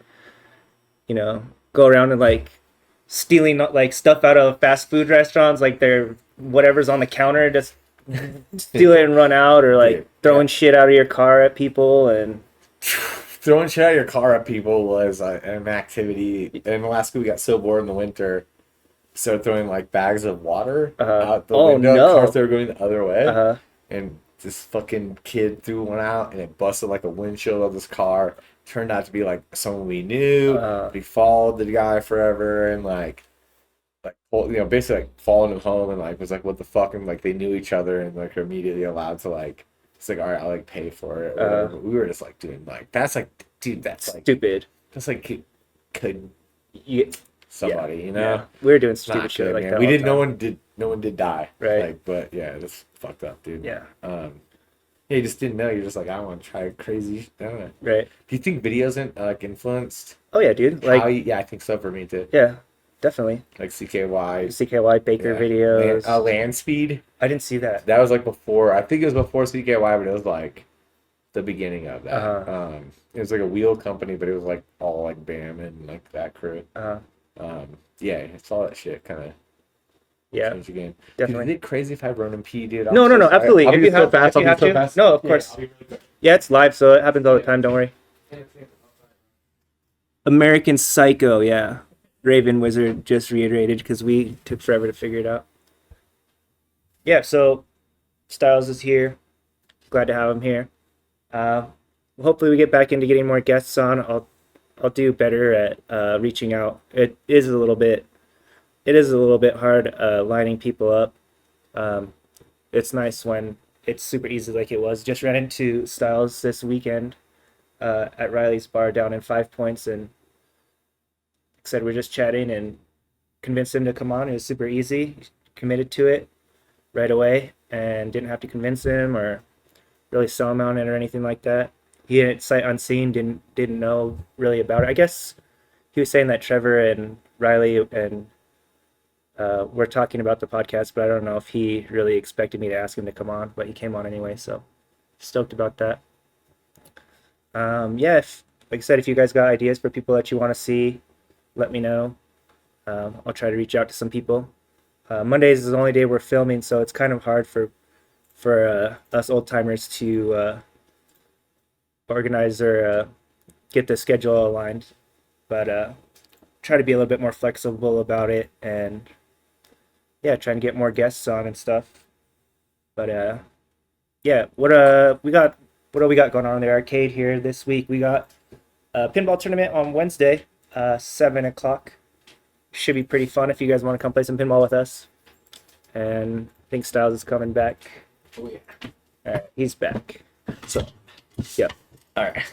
go around and like stealing like stuff out of fast food restaurants, like their whatever's on the counter, just steal it and run out, or like Dude, throwing yeah. shit out of your car at people and Throwing shit out of your car at people was an activity. And last week we got so bored in the winter, started throwing like bags of water out the Oh, window. no. Cars that were going the other way. uh-huh. And this fucking kid threw one out and it busted like a windshield of this car. Turned out to be like someone we knew. We followed the guy forever and basically like followed him home and like was like, what the fuck? And like they knew each other and like are immediately allowed to like, it's like, all right, I'll like pay for it. Whatever. We were just like doing like, that's like, dude, that's like, Stupid. that's like could Yeah, somebody, you know? yeah. We were doing It's stupid not shit good, like man. that. We all the did. time. No one did die. Right. Like, but yeah, that's fucked up, dude. Yeah. Yeah, you just didn't know. You're just like, I want to try crazy. I don't know. Right. Do you think videos like influenced? Oh yeah, dude. Like, Like yeah, I think so for me too. yeah, definitely. Like CKY, CKY Baker yeah. videos. Land Speed. I didn't see that. That was like before. I think it was before CKY, but it was like the beginning of that. Uh-huh. It was like a wheel company, but it was like all like Bam and like that crew. Yeah, I saw that shit kind of Yeah, change again. definitely. Dude, is it crazy if I Ronan P, dude? No, absolutely. I'll If be you so have, fast. if you I'll have be so to. fast. No, of course. Yeah, it's live, so it happens all the time. Don't worry. American Psycho, yeah. Raven Wizard just reiterated because we took forever to figure it out. Yeah, so Styles is here. Glad to have him here. Hopefully we get back into getting more guests on. I'll do better at reaching out. It is a little bit hard lining people up. It's nice when it's super easy like it was. Just ran into Styles this weekend at Riley's bar down in 5 Points and said we're just chatting and convinced him to come on. It was super easy. Committed to it right away and didn't have to convince him or really sell him on it or anything like that. He had sight unseen, didn't know really about it. I guess he was saying that Trevor and Riley and we're talking about the podcast, but I don't know if he really expected me to ask him to come on, but he came on anyway, so stoked about that. Yeah, like I said, if you guys got ideas for people that you want to see, let me know. I'll try to reach out to some people. Mondays is the only day we're filming, so it's kind of hard for us old timers to organize or get the schedule aligned. But try to be a little bit more flexible about it, and yeah, try and get more guests on and stuff. But yeah, what do we got going on in the arcade here this week? We got a pinball tournament on Wednesday, 7 o'clock. Should be pretty fun if you guys want to come play some pinball with us. And I think Styles is coming back. Oh yeah. All right, he's back. So, Yep. all right.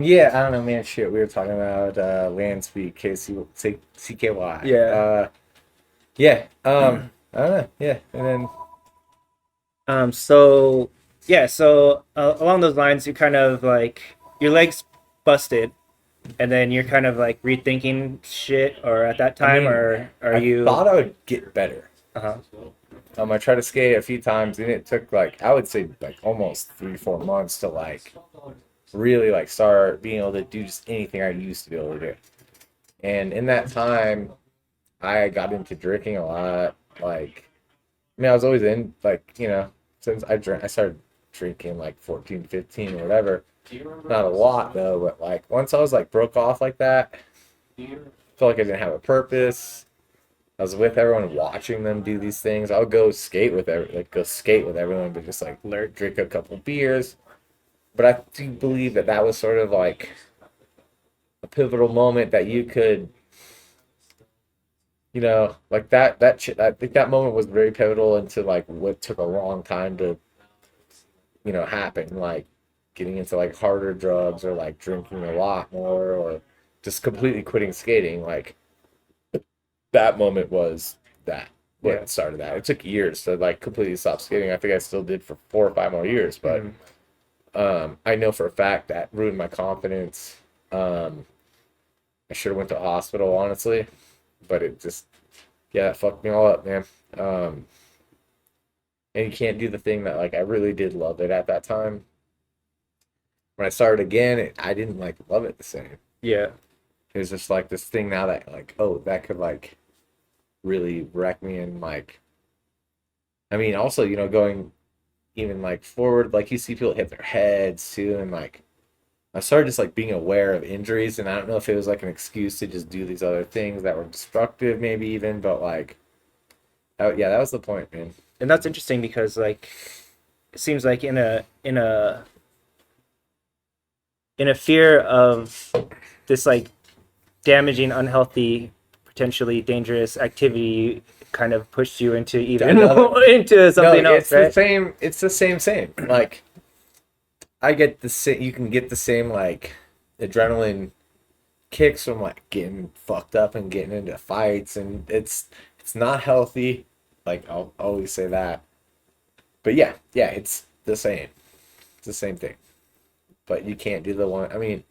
Yeah, I don't know, man. Shit, we were talking about land speed, CKY. Yeah. I don't know. Yeah, and then So yeah, so along those lines, you kind of like your legs busted, and then you're kind of like rethinking shit, or at that time, mean, or are I you? thought I would get better. Uh-huh. I tried to skate a few times, and it took like I would say like almost 3-4 months to like really like start being able to do just anything I used to be able to do. And in that time, I got into drinking a lot. Like, I mean, I was always in like since I started drinking like 14, 15 or whatever. Not a lot though, but like once I was like broke off like that, felt like I didn't have a purpose. I was with everyone watching them do these things. I would go skate with go skate with everyone, but just like drink a couple beers. But I do believe that that was sort of like a pivotal moment that you could, like I think that moment was very pivotal into like what took a long time to, happen. Like getting into like harder drugs or like drinking a lot more or just completely quitting skating. Like that moment was that what Yeah. started that. It took years to like completely stop skating. I think I still did for 4 or 5 more years, but I know for a fact that ruined my confidence. I should have went to a hospital, honestly, but it just, yeah, that fucked me all up, man. And you can't do the thing that like I really did love it at that time. When I started again, I didn't like love it the same. Yeah. It was just like this thing now that like, oh, that could like really wreck me and like, I mean, also, going even like forward, like you see people hit their heads too, and like I started just like being aware of injuries, and I don't know if it was like an excuse to just do these other things that were destructive, maybe even, but like, yeah, that was the point, man. And that's interesting because like it seems like in a fear of this like damaging, unhealthy, potentially dangerous activity kind of pushed you into even into something No, else, it's right? the same. It's the same. Like, I get the same. You can get the same like adrenaline kicks from like getting fucked up and getting into fights, and it's not healthy. Like I'll always say that. But yeah, it's the same. It's the same thing. But you can't do the one. I mean,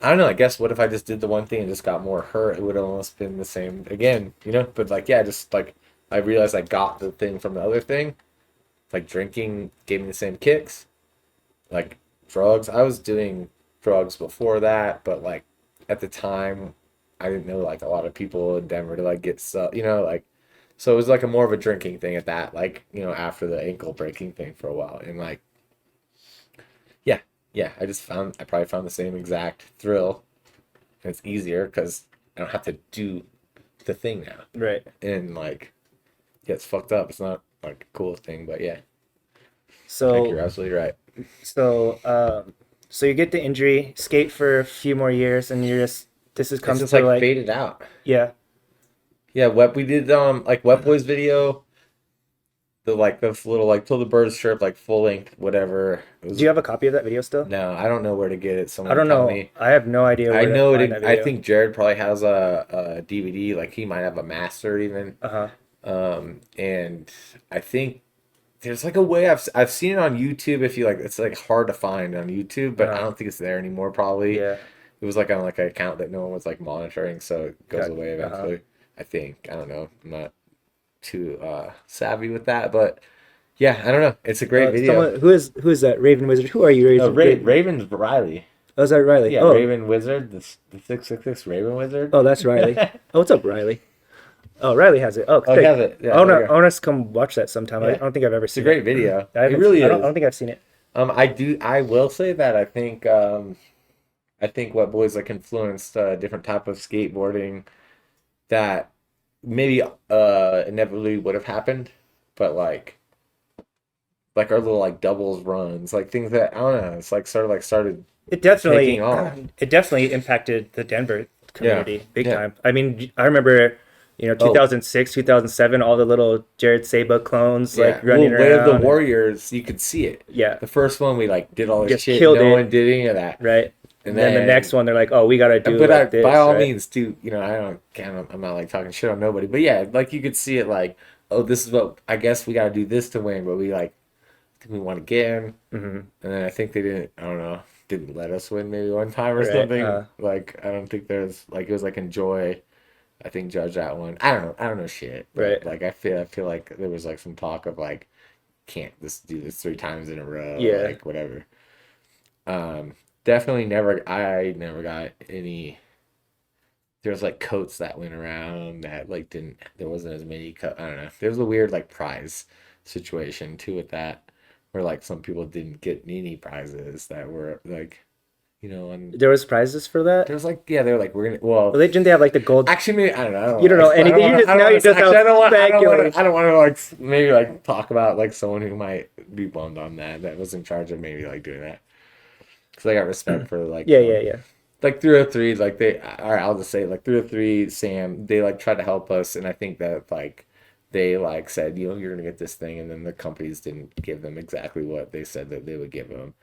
I don't know. I guess what if I just did the one thing and just got more hurt? It would have almost been the same again, But like, yeah, just like I realized I got the thing from the other thing. Like drinking gave me the same kicks. Like drugs, I was doing drugs before that, but like at the time, I didn't know like a lot of people in Denver to like get stuff, like. So it was like a more of a drinking thing at that, like after the ankle breaking thing for a while, and like yeah, I probably found the same exact thrill. And it's easier because I don't have to do the thing now. Right. And like, yeah, it's fucked up. It's not like a cool thing, but yeah, I think you're So absolutely right. so you get the injury, skate for a few more years, and you're just this is It's comes just to like like faded out. yeah. Yeah, we did like Wet Boys video, the like the little like Till the Birds strip, like full length, whatever. It was Do you have a copy of that video still? no, I don't know where to get it. I Someone don't tell know. me. I have no idea I where to know find that I video. think Jared probably has a DVD. Like he might have a master even. Uh-huh. And I think there's like a way I've seen it on YouTube. If you like, it's like hard to find on YouTube, but I don't think it's there anymore. Probably Yeah. it was like on like an account that no one was like monitoring, so it goes Got- away uh-huh. eventually. I think I don't know. I'm not too savvy with that, but yeah, I don't know. It's a great video. Someone who is that Raven Wizard? Who are you, Raven? Raven's Riley. Oh, is that Riley? Yeah, Oh, Raven Wizard, the 666 Raven Wizard. oh, that's Riley. Oh, what's up, Riley? Oh, Riley has it. Oh, Oh, he has it. Yeah, there you I go. want us to come watch that sometime. I Yeah. don't think I've ever It's a seen great it. video. I It haven't- really I is. don't think I've seen it. I will say that I think what boys like influenced a different type of skateboarding that maybe inevitably would have happened, but like our little like doubles runs, like things that I don't know, it's like started It definitely taking off. it definitely impacted the Denver community big Yeah. time. I mean, I remember, 2006, 2007, all the little Jared Saba clones like running Way of around. the and- Warriors, you could see it. yeah, The first one we like did all this Just shit, killed no it. one did any of that. right. And And then the then- next one, they're like, "Oh, we gotta do But like this." by all right? means, do I'm not like talking shit on nobody, but yeah, like you could see it like, oh, this is what I guess we got to do this to win, but we like, we won again, Mm-hmm. and then I think they didn't. I don't know, didn't let us win maybe one time or Right, something. Like I don't think there's like it was like enjoy. I think judge that one. I don't know shit. But, Right. like I feel like there was like some talk of like, can't just do this 3 times in a row. Yeah. Like whatever. Definitely never. I never got any. There's like coats that went around that like didn't. There wasn't as many. I don't know. There's a weird like prize situation too with that, where like some people didn't get any prizes that were like, and There was prizes for that. there was like they were like we're gonna well. Well, didn't they have like the gold? Actually, maybe, I don't know. You don't know anything. You just- now you're just out speculating. I don't want to like maybe like talk about like someone who might be bummed on that was in charge of maybe like doing that. Because I got respect for like Yeah. like 303 like they or I'll just say like 303 Sam they like tried to help us and I think that like they like said you're gonna get this thing and then the companies didn't give them exactly what they said that they would give them.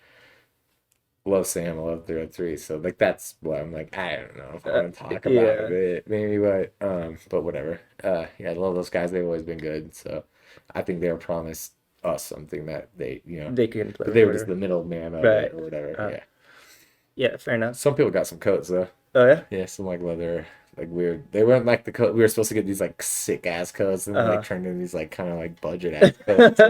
Love Sam, I love 303. So like that's what I'm like, I don't know if I want to talk about yeah. it maybe, but whatever. Yeah, I love those guys. They've always been good. So I think they were promised us something that they They can play. but they were whatever. just the middleman of Right. it or whatever. Yeah. Yeah, fair enough. Some people got some coats though. Oh yeah. Yeah, some like leather, like weird. They weren't like the coat. We were supposed to get these like sick ass coats, and then Uh-huh. like turned into these like kind of like budget ass coats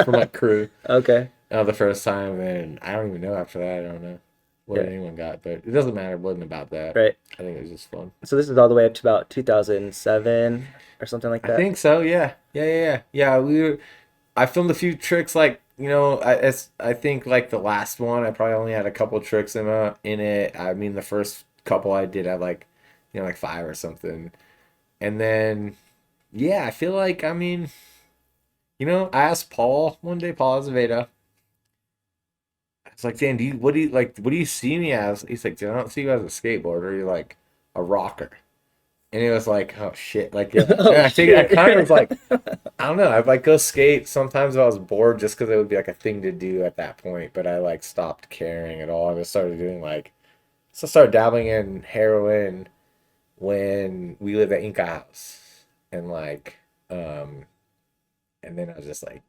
from like crew. Okay. The first time, and I don't even know after that. I don't know what Yeah. anyone got, but it doesn't matter. It wasn't about that. Right. I think it was just fun. So this is all the way up to about 2007 or something like I that. think so. Yeah. Yeah. I filmed a few tricks. Like I think like the last one, I probably only had a couple tricks in it. I mean, the first couple I did had like, like 5 or something, and then yeah, I feel like I mean, I asked Paul one day, Paul Azevedo. I was like, Dan, what do you see me as? He's like, dude, I don't see you as a skateboarder. You're like a rocker. And it was like, oh shit. Like, yeah. Oh, And I think I shit. kind of was like, I don't know. I'd like go skate sometimes if I was bored just because it would be like a thing to do at that point. But I like stopped caring at all. I just started doing so I started dabbling in heroin when we lived at Inca House. And and then I was just like,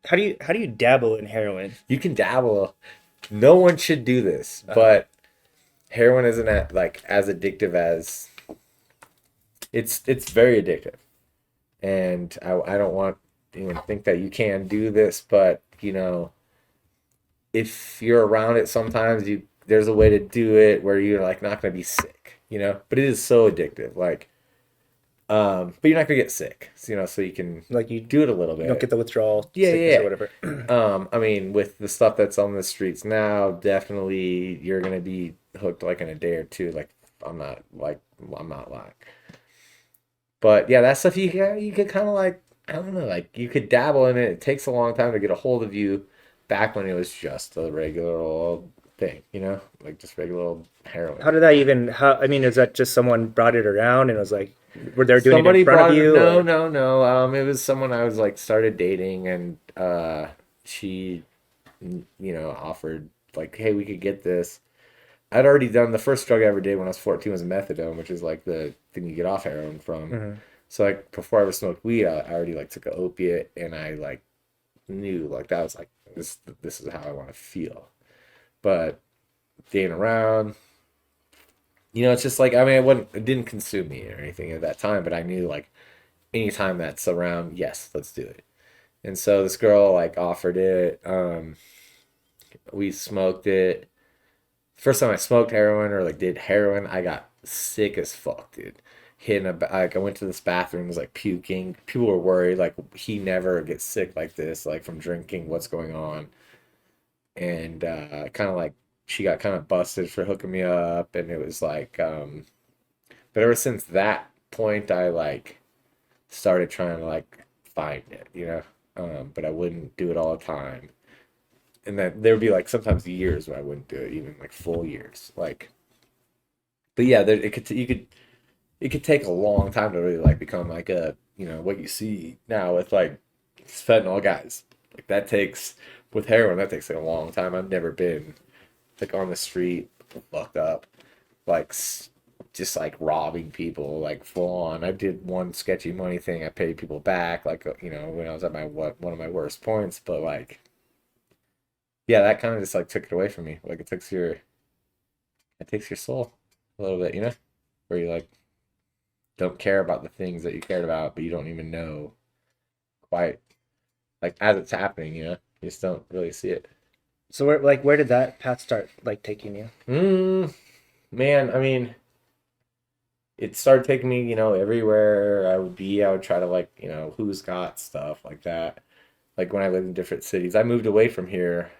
How do you dabble in heroin? you can dabble. No one should do this, but heroin isn't as addictive as it's very addictive. And I don't want anyone to think that you can do this, but if you're around it sometimes there's a way to do it where you're like not gonna be sick, but it is so addictive. But you're not gonna get sick. So you can Like you do it a little bit. don't get the withdrawal Yeah, sickness yeah. or whatever. I mean, with the stuff that's on the streets now, definitely you're gonna be hooked like in a day or two. Like I'm not lying. But yeah, that stuff you could kind of like I don't know, like you could dabble in it. It takes a long time to get a hold of you. Back when it was just a regular old thing, like just regular old heroin. How did that even? I mean, is that just someone brought it around and was like, were they doing Somebody it in front brought of you? No, or- no. It was someone I was like started dating, and she, offered like, hey, we could get this. I'd already done the first drug I ever did when I was 14 was methadone, which is like the thing you get off heroin from. Mhm. So like before I ever smoked weed, I already like took an opiate, and I like knew like that was like this is how I want to feel. But dating around, it's just like I mean it didn't consume me or anything at that time, but I knew like anytime that's around, yes, let's do it. And so this girl like offered it. We smoked it. First time I smoked heroin or like did heroin, I got sick as fuck, dude. Like I went to this bathroom, was like puking. People were worried, like he never gets sick like this, like from drinking. What's going on? And kind of like she got kind of busted for hooking me up, and it was like, but ever since that point, I like started trying to like find it, but I wouldn't do it all the time. And then there would be like sometimes years where I wouldn't do it, even like full years. Like, but yeah, it could take a long time to really like become like a what you see now with like fentanyl guys. Like that takes with heroin that takes like a long time. I've never been like on the street fucked up like just like robbing people like full on. I did one sketchy money thing. I paid people back like when I was at my one of my worst points, but like yeah, that kind of just like took it away from me. Like it takes your soul a little bit, where you like don't care about the things that you cared about, but you don't even know quite like as it's happening, you just don't really see it. So where did that path start like taking you? Man, I mean, it started taking me, everywhere I would be. I would try to like, who's got stuff like that. Like when I lived in different cities, I moved away from here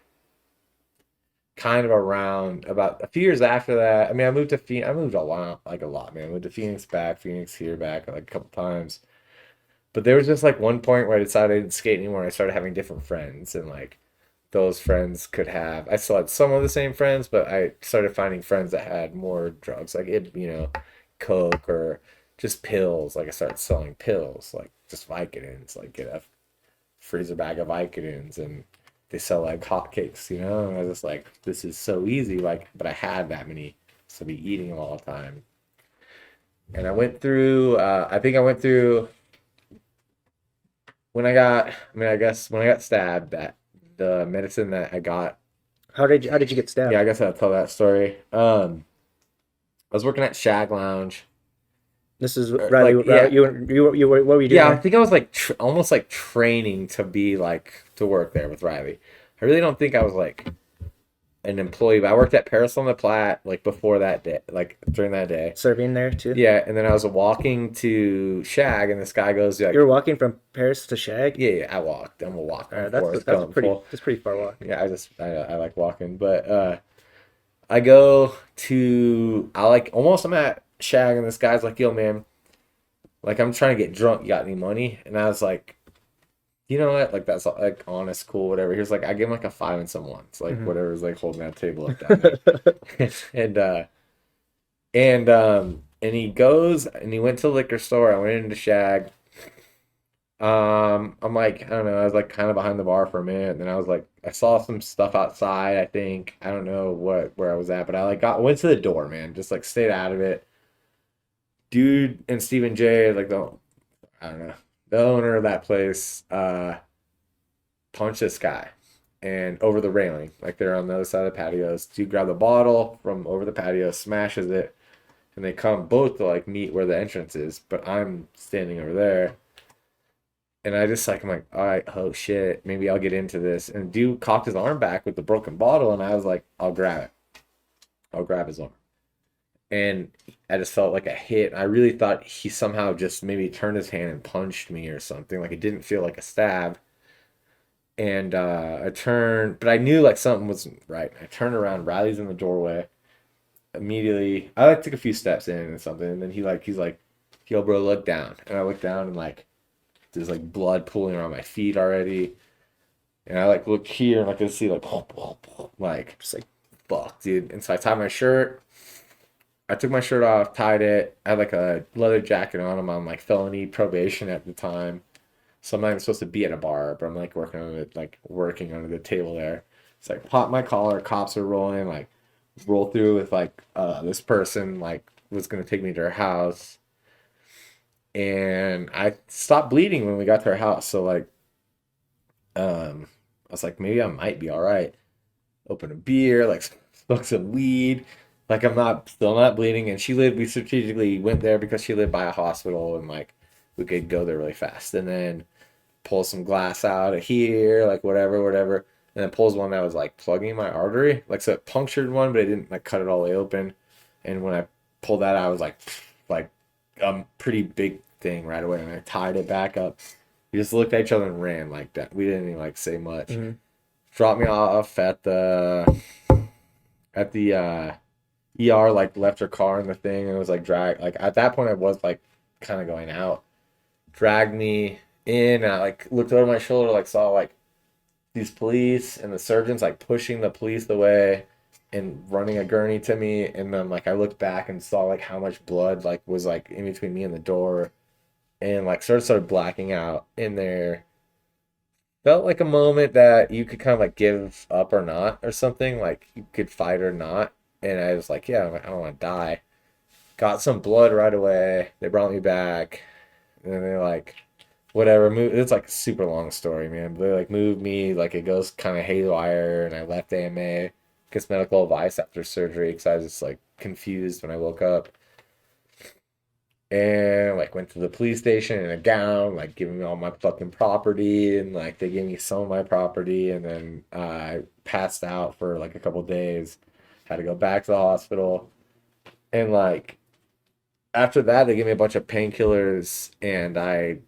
kind of around about a few years after that. I mean, I moved to Phoenix. I moved a lot, like a lot, man. I moved to Phoenix back, Phoenix here back, like a couple times. But there was just like one point where I decided I didn't skate anymore. I started having different friends, and like those friends could have. I still had some of the same friends, but I started finding friends that had more drugs, like coke or just pills. Like I started selling pills, like just Vicodins, like get a freezer bag of Vicodins, and they sell like hotcakes, And I was just like, this is so easy, like, but I had that many, so I'd be eating them all the time. And I went through. I think I went through when I got. I mean, I guess when I got stabbed, that the medicine that I got. How did you get Yeah, stabbed? I guess I'll tell that story. I was working at Shag Lounge. This is Like, Riley. yeah, What were you doing yeah. I there? think I was like almost like training to be like to work there with Riley. I really don't think I was like an employee, but I worked at Paris on the Platte like before that day, like during that day. Serving there too. Yeah, and then I was walking to Shag, and this guy goes You were like, walking from Paris to Shag. yeah, I walked. I'm a walker. I'm That's Forrest that's Gump. pretty Full. that's pretty far walk. Yeah, I like walking, but I go to I like almost I'm at Shag, and this guy's like, yo man, like I'm trying to get drunk. You got any money? And I was like, you know what? Like that's like honest, cool, whatever. He was like, I give him like a five and some ones, like Mhm. whatever's like holding that table up down there. And he goes and he went to the liquor store. I went into Shag. I'm like, I don't know, I was like kind of behind the bar for a minute, and then I was like, I saw some stuff outside, I think. I don't know where I was at, but I like went to the door, man. Just like stayed out of it. Dude and Stephen J, like I don't know, the owner of that place, punched this guy and over the railing. Like they're on the other side of the patios. Dude grabbed the bottle from over the patio, smashes it, and they come both to like meet where the entrance is, but I'm standing over there. And I just like I'm like, all right, oh shit, maybe I'll get into this. And dude cocked his arm back with the broken bottle, and I was like, I'll grab it. I'll grab his arm. And I just felt like a hit. I really thought he somehow just maybe turned his hand and punched me or something. Like it didn't feel like a stab. And I turned, but I knew like something wasn't right. I turned around, Riley's in the doorway. Immediately, I like took a few steps in and something, and then he's like, yo, bro, look down. And I look down and like there's like blood pooling around my feet already. And I like look here and I can see like Just like fuck, dude. And so I tied my shirt. I took my shirt off, tied it. I had like a leather jacket on. I'm on like felony probation at the time. So I'm not even supposed to be at a bar, but I'm like working under the table there. It's like pop my collar, cops are rolling, like roll through with like this person like was gonna take me to her house. And I stopped bleeding when we got to her house. So like I was like, maybe I might be all right. Open a beer, like smoke some weed. Like I'm not still not bleeding. And we strategically went there because she lived by a hospital, and like we could go there really fast. And then pull some glass out of here, like whatever. And then pulls one that was like plugging my artery. Like, so it punctured one, but it didn't like cut it all the way open. And when I pulled that out, I was like a pretty big thing right away. And I tied it back up. We just looked at each other and ran like that. We didn't even like say much. Mm-hmm. Dropped me off at the ER, like left her car in the thing, and it was like drag. Like at that point, I was like kind of going out. Dragged me in, and I like looked over my shoulder, like saw like these police and the surgeons like pushing the police away and running a gurney to me, and then like I looked back and saw like how much blood like was like in between me and the door, and like started blacking out in there. Felt like a moment that you could kind of like give up or not or something, like you could fight or not. And I was like, yeah, I don't want to die. Got some blood right away. They brought me back, and then they like whatever move. It's like a super long story, man. But they like moved me, like it goes kind of haywire, and I left AMA, gets medical advice after surgery because I was just like confused when I woke up. And like went to the police station in a gown, like giving me all my fucking property, and like they gave me some of my property, and then I passed out for like a couple days, had to go back to the hospital, and like after that they gave me a bunch of painkillers, and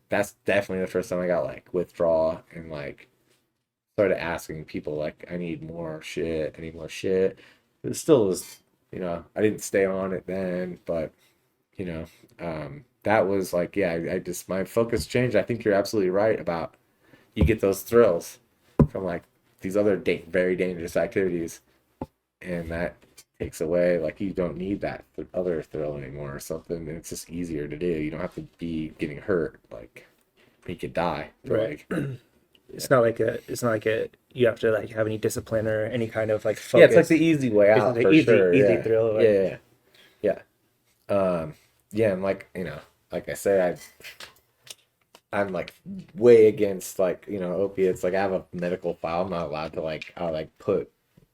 that's definitely the first time I got like withdrawal and like started asking people like I need more shit, I need more shit. It still was, I didn't stay on it then, but that was like, yeah, I just, my focus changed. I think you're absolutely right about you get those thrills from like these other very dangerous activities, and that takes away, like you don't need that other thrill anymore or something. It's just easier to do. You don't have to be getting hurt, like you could die. Right. Like, It's not like you have to like have any discipline or any kind of like focus. yeah, it's like the easy way It's out the for easy sure. Yeah. thrill. Like, Yeah. Yeah, and like, like I say, I'm like way against like, opiates. Like I have a medical file. I'm not allowed to like,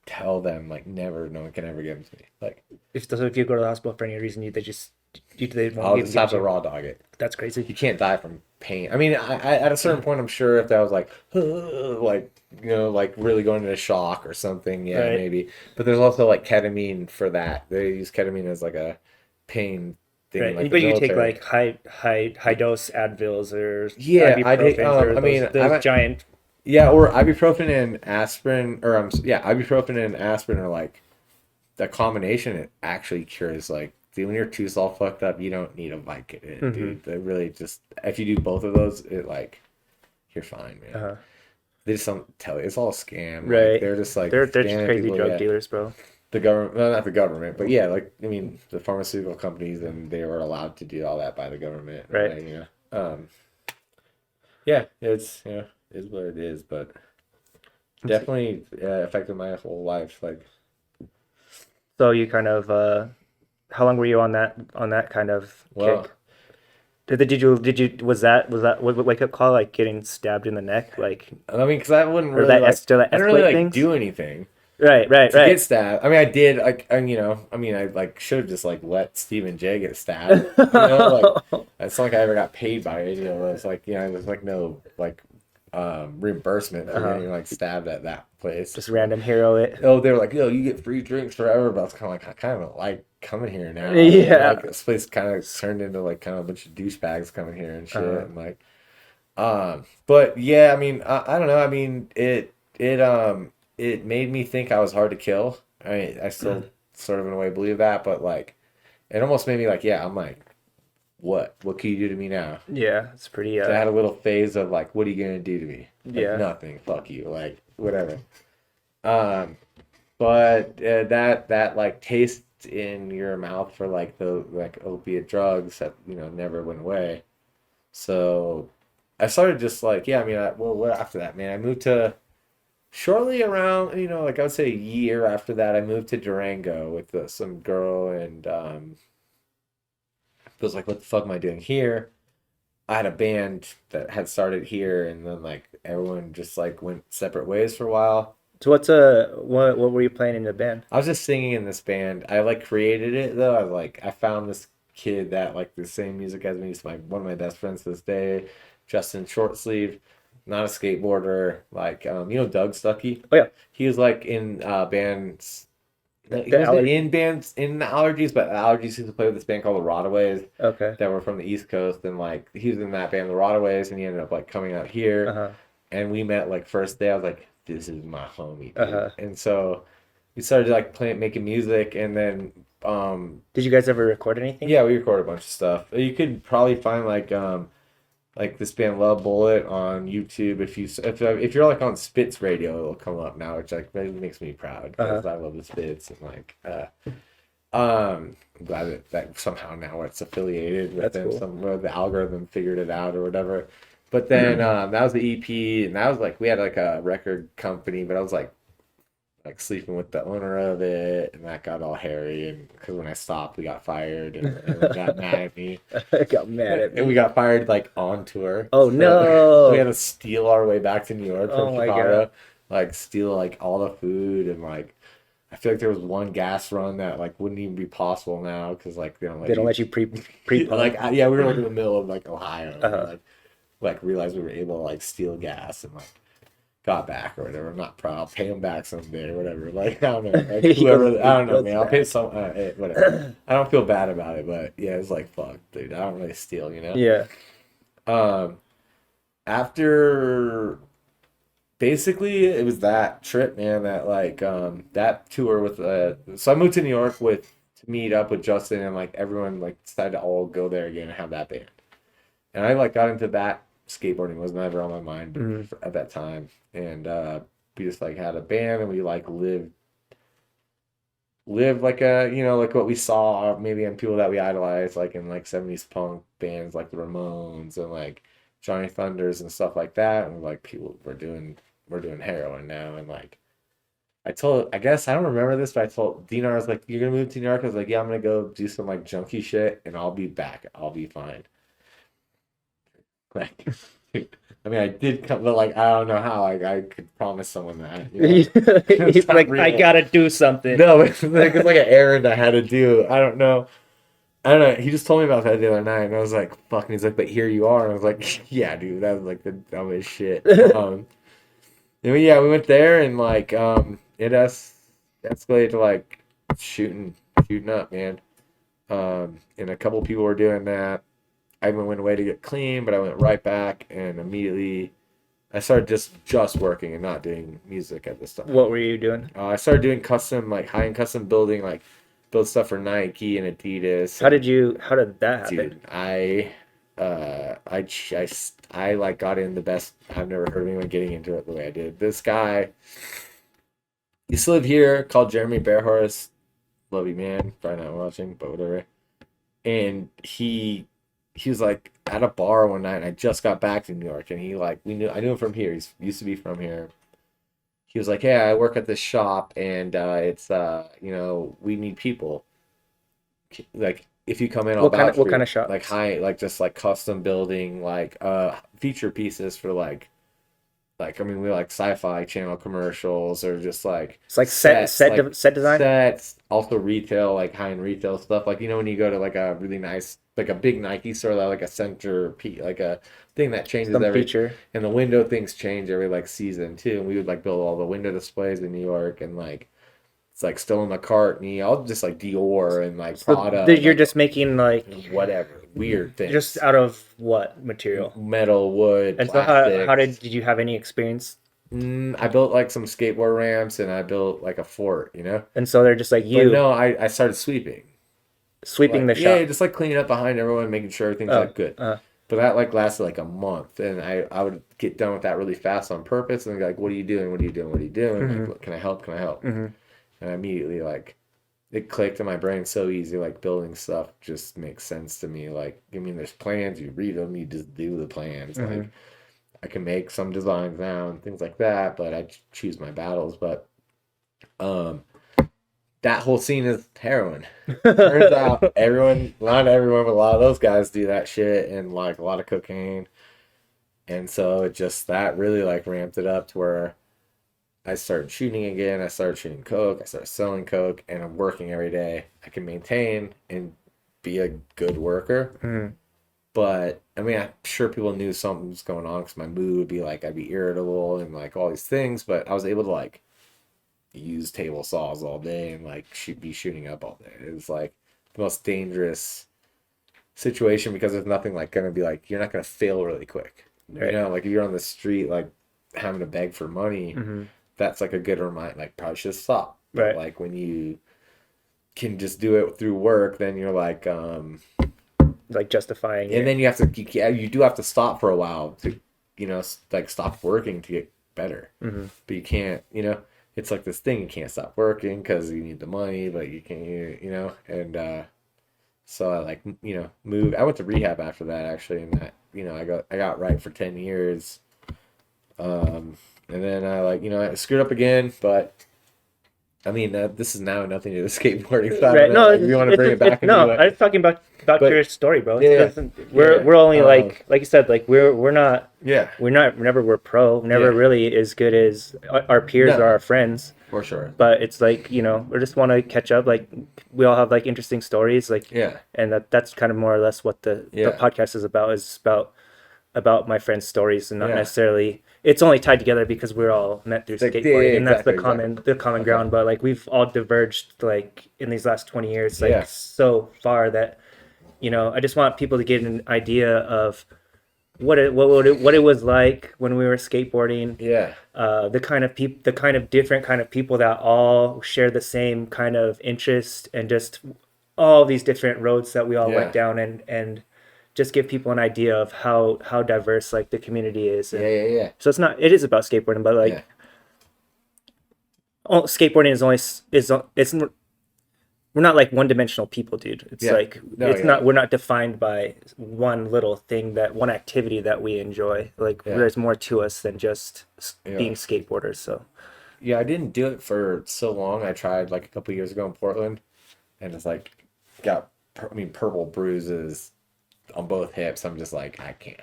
tell them like never, no one can ever give them to me. Like if you go to the hospital for any reason, they won't I'll give just have you. to raw dog it. That's crazy. You can't die from pain. I mean, I at a certain point, I'm sure if that was like, like, like really going into shock or something, yeah, Right. maybe. But there's also like ketamine for that. They use ketamine as like a pain thing, Right. like the But you take military. like high dose Advils or Yeah, I did. ibuprofens or I mean, those giant. yeah, or ibuprofen and aspirin, or ibuprofen and aspirin are like the combination. It actually cures like when your tooth's all fucked up, you don't need a Vicodin, dude. They really just if you do both of those, it like you're fine, man. Uh-huh. They just don't tell you. It's all a scam. Right. Like, they're just like They're just scamming crazy people, drug yeah. dealers, bro. The government, well, not the government, but yeah, like I mean, the pharmaceutical companies, and they were allowed to do all that by the government, Right. yeah, it's is what it is, but definitely affected my whole life. Like, So you kind of how long were you on that kind of well, kick? Was that wake up call like getting stabbed in the neck like I mean, because I wouldn't or really that like, did that I didn't really escalate like things? do anything Right. to get stabbed. I mean, I did like, I mean, I like should have just like let Stephen J get stabbed. Like it's not like I ever got paid by it. It's like there's like no like reimbursement for getting like stabbed at that place. Just random hero it. Oh, they were like, yo, you get free drinks forever, but I was kind of like, I kind of like coming here now. Yeah. Like, this place kind of turned into like kind of a bunch of douchebags coming here and shit, and like, but yeah, I mean, I don't know. I mean, it made me think I was hard to kill. I mean, I still sort of in a way believe that, but like, it almost made me like, yeah, I'm like, what can you do to me now? Yeah, it's pretty So I had a little phase of like, what are you gonna do to me? Like, Yeah. nothing. Fuck you. Like whatever. But that like taste in your mouth for like the like opiate drugs that never went away. So I started just like, yeah. I mean, what after that, man? I moved to shortly around like I would say a year after that. I moved to Durango with some girl, and was like, what the fuck am I doing here? I had a band that had started here, and then like everyone just like went separate ways for a while. So what were you playing in the band? I was just singing in this band. I like created it though. I found this kid that like the same music as me. He's one of my best friends to this day, Justin Shortsleeve, not a skateboarder. Like you know Doug Stuckey. Oh yeah, He was like in bands. He the wasn't allergy. in bands in the Allergies, but the Allergies used to play with this band called the Rodaways Okay. that were from the East Coast, and like he was in that band, the Rodaways, and he ended up like coming out here, Uh huh. and we met like first day. I was like, this is my homie, Uh dude. huh. And so we started like playing, making music, and then Did you guys ever record anything? yeah, we recorded a bunch of stuff. You could probably find like this band Love Bullet on YouTube. If you're like on Spitz Radio, it'll come up now, which like really makes me proud because I love the Spitz and like I'm glad that somehow now it's affiliated with That's them. cool. Some the algorithm figured it out or whatever. But then that was the EP, and that was like we had like a record company, but I was like sleeping with the owner of it, and that got all hairy. And because when I stopped, we got fired, and they got mad at me. I got mad at And we me. got fired like on tour. Oh So no! we had to steal our way back to New York Oh from my Chicago. Like steal like all the food and like I feel like there was one gas run that like wouldn't even be possible now because like they don't let They don't let you pre like yeah, we were like in the middle of like Ohio and, Uh-huh. like realized we were able to like steal gas and like got back or whatever. I'm not proud. I'll pay them back someday or whatever. Like I don't know. Like He whoever goes- I don't know, goes man. I'll pay back. some whatever. I don't feel bad about it, but yeah, it's like fuck, dude. I don't really steal, you know? Yeah. After basically it was that trip, man, that like that tour with so I moved to New York with to meet up with Justin and like everyone like decided to all go there again and have that band. And I like got into that. Skateboarding was never on my mind Mhm. at that time. And we just like had a band and we like lived like a like what we saw maybe in people that we idolized like in like 70s punk bands like the Ramones and like Johnny Thunders and stuff like that. And like people we're doing heroin now. And like I guess I don't remember this, but I told Dinar, I was like, you're gonna move to New York? I was like, yeah, I'm gonna go do some like junkie shit and I'll be back. I'll be fine. Like, I mean, I did come, but like, I don't know how I could promise someone that. You know? He's It's not like, real. I gotta do something. No, it's like an errand I had to do. I don't know. I don't know. He just told me about that the other night, and I was like, "Fuck." And he's like, "But here you are." And I was like, "Yeah, dude, that was like the dumbest shit." And yeah, we went there, and like, escalated to like shooting up, man. And a couple people were doing that. I even went away to get clean, but I went right back and immediately I started just working and not doing music at this time. What were you doing? I started doing custom, like high-end custom building, like build stuff for Nike and Adidas. How did that happen? Dude, I like got in the best. I've never heard of anyone getting into it the way I did. This guy used to live here called Jeremy Bearhorse. Love you, man. Probably not watching, but whatever. And he was like at a bar one night and I just got back to New York and I knew him from here. He used to be from here. He was like, "Hey, I work at this shop and it's we need people. Like if you come in, I'll What kind vouch of what for kind you." of shop? Like high, like just like custom building, like feature pieces for like I mean we like sci-fi channel commercials or just like It's like sets, set design. sets, also retail, like high-end retail stuff. Like when you go to like a really nice, like a big Nike store, like a centerpiece, like a thing that changes Some every, feature. and the window things change every like season too. And we would like build all the window displays in New York, and like it's like Stella McCartney, all just like Dior and like So Prada, you're like, just making like whatever weird things, just out of what material? metal, wood, And so plastic. how did you have any experience? I built like some skateboard ramps, and I built like a fort, you know. And so they're just like But you no, I started sweeping. sweeping Like, the shop. yeah, just like cleaning up behind everyone, making sure everything's Oh, like good. uh, But that like lasted like a month, and I would get done with that really fast on purpose, and like, "What are you doing? What are you doing? What are you doing? Mhm. Like, can I help? Can I help?" mhm. And I immediately like it clicked in my brain so easy. Like building stuff just makes sense to me. Like I mean, there's plans, you read them, you just do the plans. Mhm. Like I can make some designs now and things like that, but I choose my battles. But that whole scene is heroin. Turns out not everyone, but a lot of those guys do that shit and like a lot of cocaine. And so it just, that really like ramped it up to where I started shooting again. I started shooting coke. I started selling coke and I'm working every day. I can maintain and be a good worker. Mhm. But I mean, I'm sure people knew something was going on because my mood would be like I'd be irritable and like all these things. But I was able to like use table saws all day and like be shooting up all day. It was like the most dangerous situation because there's nothing like gonna be like you're not gonna fail really quick. Right. You know, like if you're on the street like having to beg for money, Mhm. that's like a good reminder. Like probably should stop. But Right. like when you can just do it through work, then you're like Like justifying and it. then you do have to stop for a while to like stop working to get better. Mhm. But you can't, it's like this thing you can't stop working because you need the money, but you can't, and so I like moved. I went to rehab after that actually, and that I got right for 10 years, and then I I screwed up again, but I mean this is now nothing to do with skateboarding. So Right. No, if you want to bring it back, no. into I it. was talking about But- your story, bro. Yeah, It doesn't- we're only Um, like you said, like we're not Yeah, never we're pro, never Yeah. really as good as our peers No. or our friends. for sure. But it's like we just want to catch up. Like we all have like interesting stories, like Yeah, and that's kind of more or less what the Yeah. podcast is about. Is about my friends' stories and not Yeah. necessarily. It's only tied together because we're all met through Like, skateboarding, yeah, and that's exactly. the common Okay. ground. But like we've all diverged like in these last 20 years, like Yeah. so far that I just want people to get an idea of what it was like when we were skateboarding. yeah, The kind of different kind of people that all share the same kind of interest and just all these different roads that we all Yeah. went down and just give people an idea of how diverse like the community is. And yeah. so it is about skateboarding, but like Yeah. skateboarding is only it's we're not like one-dimensional people, dude. It's Yeah. like No, it's yeah. not we're not defined by one little thing one activity that we enjoy. Like Yeah. there's more to us than just Yeah. being skateboarders. So Yeah, I didn't do it for so long. I tried like a couple years ago in Portland, and it's like got purple bruises on both hips. I'm just like I can't.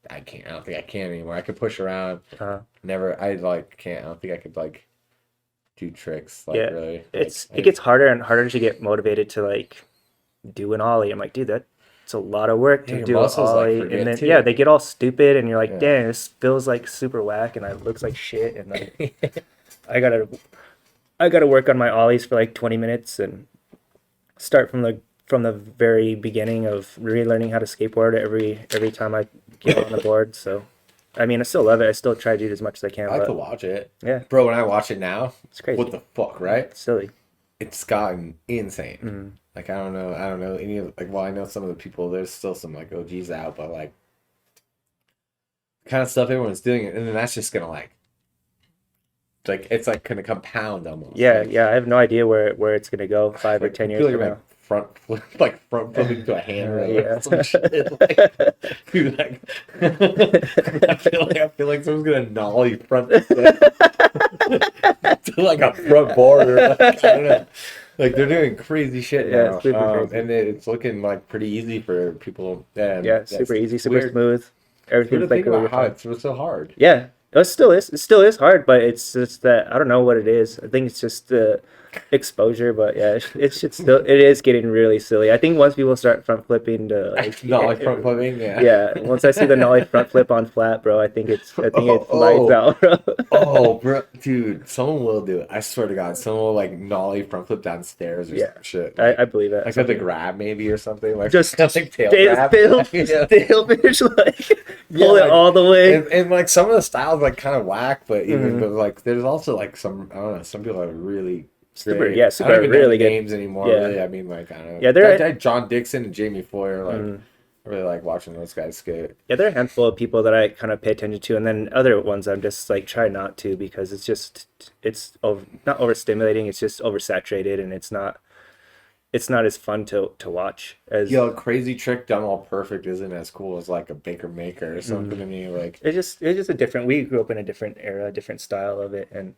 I don't think I can anymore. I could push around. uh, Never. I like can't. I don't think I could like do tricks. Like Yeah, really. it gets harder and harder to get motivated to like do an ollie. I'm like, dude, it's a lot of work Yeah, to your do an muscles, like, ollie, forget and then too. they get all stupid, and you're like, Yeah. dang, this feels like super whack, and it looks like shit, and like, I gotta work on my ollies for like 20 minutes and start from the very beginning of relearning how to skateboard every time I get on the board. So, I mean, I still love it. I still try to do it as much as I can, I like but to watch it, yeah, bro. When I watch it now, it's crazy. what the fuck, right? It's silly. It's gotten insane. Mhm. Like I don't know any of like. Well, I know some of the people. There's still some like OGs out, but like kind of stuff everyone's doing it, and then that's just gonna like it's like gonna compound almost. Yeah, like, yeah. I have no idea where it's gonna go 5 or like, 10 I years feel from like now. front flipping to a handrail Yeah. or some shit. Like, dude, like I feel like someone's gonna nollie front flip to like a front board or like, I don't know. Like they're doing crazy shit Yeah, now, it's super crazy. and it's looking like pretty easy for people. And Yeah, that's super easy, super weird. smooth. Weird to Everything's like think about really how fun. it's so hard. Yeah, it still is. It still is hard, but it's just that I don't know what it is. I think it's just the exposure, but yeah, it is getting really silly. I think once people start front flipping to like, Not like front flipping, yeah. yeah, once I see the nollie front flip on flat, bro, I think it's Oh, lights out, bro. Oh, bro, dude, someone will do it. I swear to God, someone will like nollie front flip downstairs or Yeah. some shit. I believe it. Like with the grab maybe or something. Like Just like tail Tail grab. Yeah. fish, like Yeah, pull it like- all the way. And like some of the styles like kind of whack, but even Mhm. but like there's also like some I don't know, some people are really Super, great. yeah, I super, don't even know really the good. names anymore. Yeah. Really, I mean like I don't know. Yeah, they're- Like John Dixon and Jamie Foy are like Mhm. I really like watching those guys skate. Yeah, there are a handful of people that I kind of pay attention to, and then other ones I'm just like try not to because it's not overstimulating. It's just oversaturated, and it's not as fun to watch as Yo, crazy trick done all perfect isn't as cool as like a Baker Maker or something to me. Like it's just a different. We grew up in a different era, a different style of it, and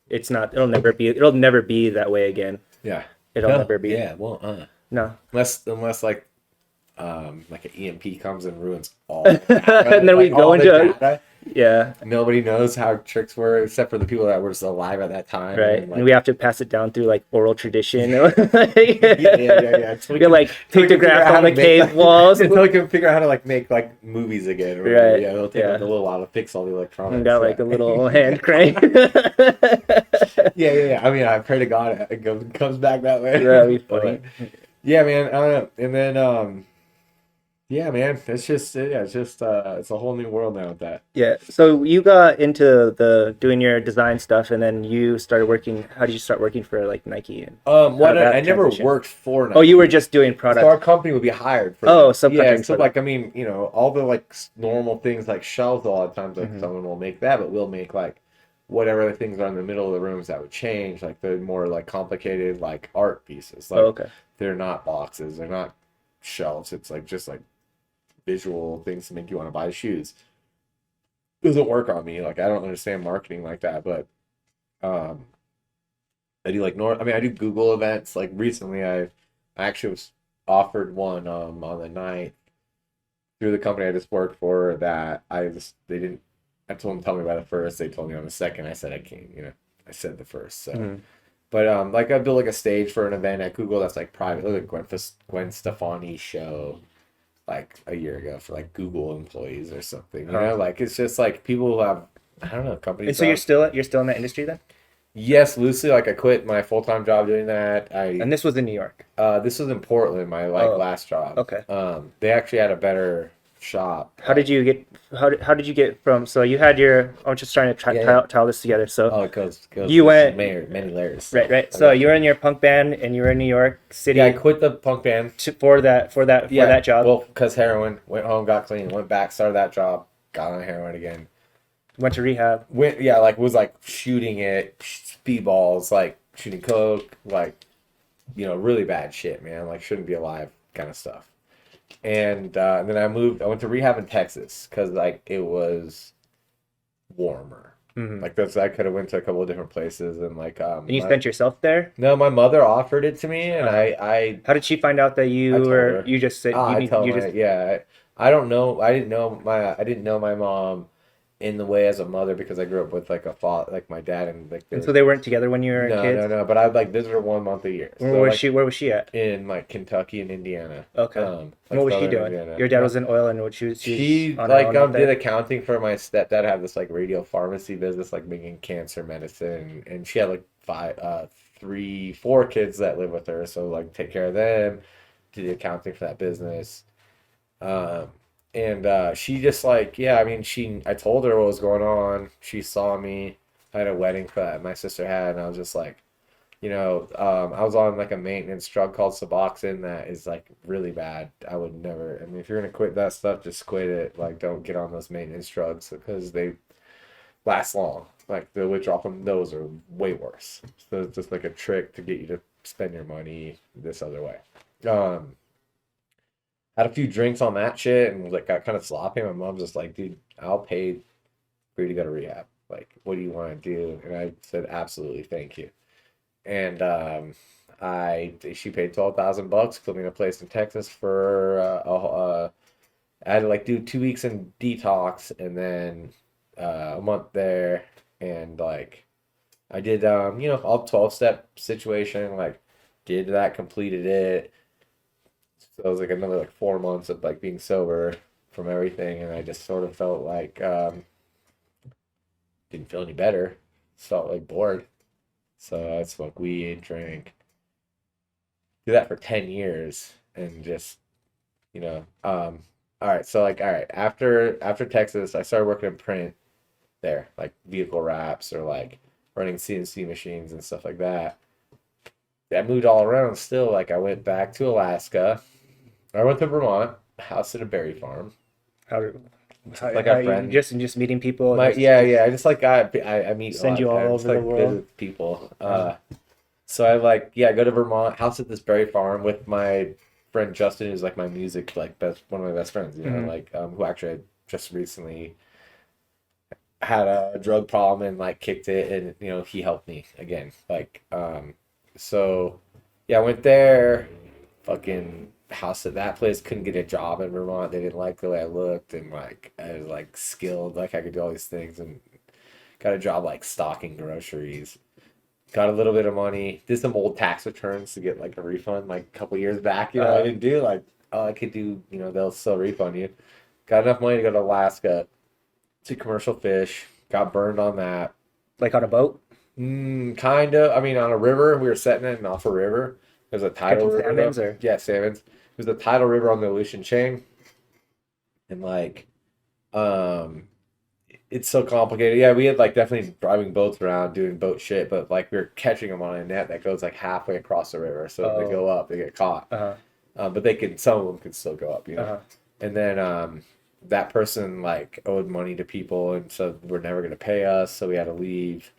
it'll never be that way again. yeah, It'll never be. Yeah, well, No. unless like an EMP comes and ruins all. The data, And then we like, go all the into data. Yeah, Nobody knows how tricks were except for the people that were still alive at that time. right. And, And we have to pass it down through like oral tradition. yeah. Until We get like pictographs on the cave walls. Until we can figure out how to like make like movies again. Or whatever. Right, Yeah, it'll take like yeah. a little while to fix all the electronics. And got like yeah. a little hand crank. Yeah. I mean, I pray to God comes back that way. That'd be funny. But, yeah, man. I don't know. And then, yeah, man. It's just, it's a whole new world now with that. Yeah. So you got into the doing your design stuff, and then you started working. How did you start working for like Nike? And Well, that I never transition? worked for. oh, you were just doing product. So our company would be hired for. Oh, that. subcontracting Yeah, so for like I mean, all the like normal things like shelves. A lot of times, like Mhm. someone will make that, but we'll make like whatever the things are in the middle of the rooms that would change, like the more like complicated like art pieces. Like Oh, okay. they're not boxes, they're not shelves. It's like just like visual things to make you want to buy shoes. Doesn't work on me. Like I don't understand marketing like that, but um I do like I do Google events. Like recently I actually was offered one on the ninth through the company I just worked for that they didn't I told them to tell me by the first, they told me on the second. I said I can't, I said the first. So Mhm. but like I built like a stage for an event at Google that's like private, like Gwen Stefani show like a year ago for like Google employees or something. Like it's just like people who have I don't know companies. And so you're still in that industry then? Yes, loosely. Like I quit my full-time job doing that. And this was in New York. This was in Portland, my last job. Okay. They actually had a better shop. How did you get? How did you get from? So you had your. I'm just trying to tile this together. So Oh, it goes You went- many layers. right. So you were in your punk band and you were in New York City Yeah, I quit the punk band. for that job. Well, because heroin. Went home, got clean, went back, started that job, got on heroin again. Went to rehab. Was like shooting it, speedballs, like shooting coke, like really bad shit, man. Like shouldn't be alive kind of stuff. And then I went to rehab in Texas because like it was warmer. Mhm. Like I could have went to a couple of different places and like And you spent yourself there. no, my mother offered it to me and I How did she find out that I you told were? her. You just said I you, told you her, just. yeah. I don't know. I didn't know my mom in the way as a mother because I grew up with like a father, like my dad and like. And so they weren't together when you were kids. No. But I'd like visit her 1 month a year. Where was she? Where was she at? In like Kentucky and Indiana. Okay. Like What was she southern doing? Indiana. Your dad was in oil, and she was She on her like own out did there? accounting for my stepdad. Had this like radio pharmacy business, like making cancer medicine, and she had like 4 kids that live with her. So like take care of them, did the accounting for that business. And she just like I told her what was going on. She saw me. I had a wedding that my sister had, and I was just like, I was on like a maintenance drug called Suboxone that is like really bad. I would never. I mean, if you're gonna quit that stuff, just quit it. Like, don't get on those maintenance drugs because they last long. Like the withdrawal from those are way worse. So it's just like a trick to get you to spend your money this other way. Had a few drinks on that shit and like got kind of sloppy. My mom's just like, dude, I'll pay for you to go to rehab. Like, what do you want to do? And I said, absolutely, thank you. And she paid $12,000, put me in a place in Texas for I had to like do 2 weeks in detox and then a month there, and like I did all 12-step situation, like did that, completed it. So it was like another like 4 months of like being sober from everything, and I just sort of felt like didn't feel any better. Just felt like bored. So I smoked weed, drank. Do that for 10 years and just all right, so like after Texas, I started working in print there, like vehicle wraps or like running CNC machines and stuff like that. I moved all around still. Like I went back to Alaska. I went to Vermont, house at a berry farm. Like our friend. Just meeting people. I just like I meet Send you all I just, over the like, world. visit people. So I go to Vermont, house at this berry farm with my friend Justin, who's like my music one of my best friends. Mhm. Who actually I just recently had a drug problem and like kicked it, and he helped me again. So yeah, I went there, fucking house at that place, couldn't get a job in Vermont. They didn't like the way I looked, and like I was like skilled, like I could do all these things, and got a job like stocking groceries. Got a little bit of money, did some old tax returns to get like a refund like a couple years back. I didn't do like, oh, I could do, they'll still refund you. Got enough money to go to Alaska to commercial fish. Got burned on that. Like on a boat? Kind of. I mean, on a river. We were setting it off a river. There's a tidal river. Salmons or? Yeah, salmons. There's a tidal river on the Aleutian chain. And like, it's so complicated. Yeah, we had like definitely driving boats around doing boat shit, but like we were catching them on a net that goes like halfway across the river. So if they go up, they get caught. But some of them can still go up, And then that person like owed money to people, and so we're never gonna pay us, so we had to leave.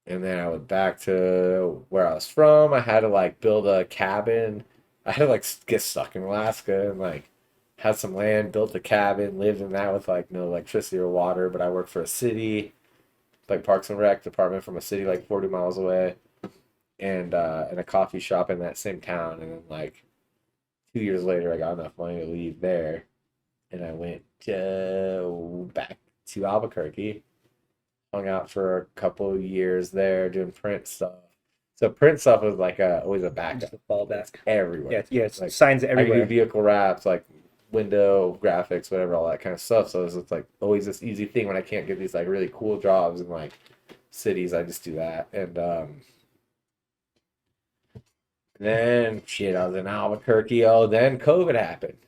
And then I went back to where I was from. I had to like build a cabin. I had to like get stuck in Alaska and like had some land, built a cabin, lived in that with like no electricity or water. But I worked for a city, like Parks and Rec department from a city like 40 miles away, and in a coffee shop in that same town. And then like 2 years later, I got enough money to leave there, and I went back to Albuquerque. Hung out for a couple of years there doing print stuff. So print stuff was like always a backup. Just a fallback. Everywhere. Yeah, it's like, signs I could everywhere. do vehicle wraps, like window graphics, whatever, all that kind of stuff. So it's like always this easy thing when I can't get these like really cool jobs in like cities. I just do that. And then shit, I was in Albuquerque. Oh, then COVID happened.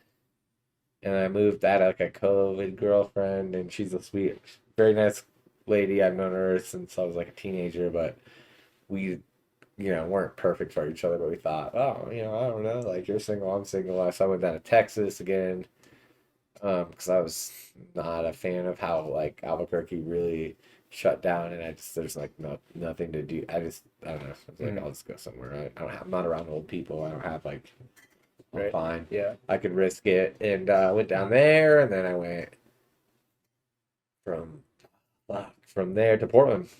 And I moved. I had like a COVID girlfriend, and she's a sweet, very nice lady. I've known her since I was like a teenager, but we, weren't perfect for each other. But we thought, oh, I don't know, like you're single, I'm single. So I went down to Texas again, because I was not a fan of how like Albuquerque really shut down, and there's like nothing to do. I don't know. I was like, I'll just go somewhere. I'm not around old people. I don't have like. Right. Fine. Yeah. I could risk it, and went down there, and then I went from there to Portland.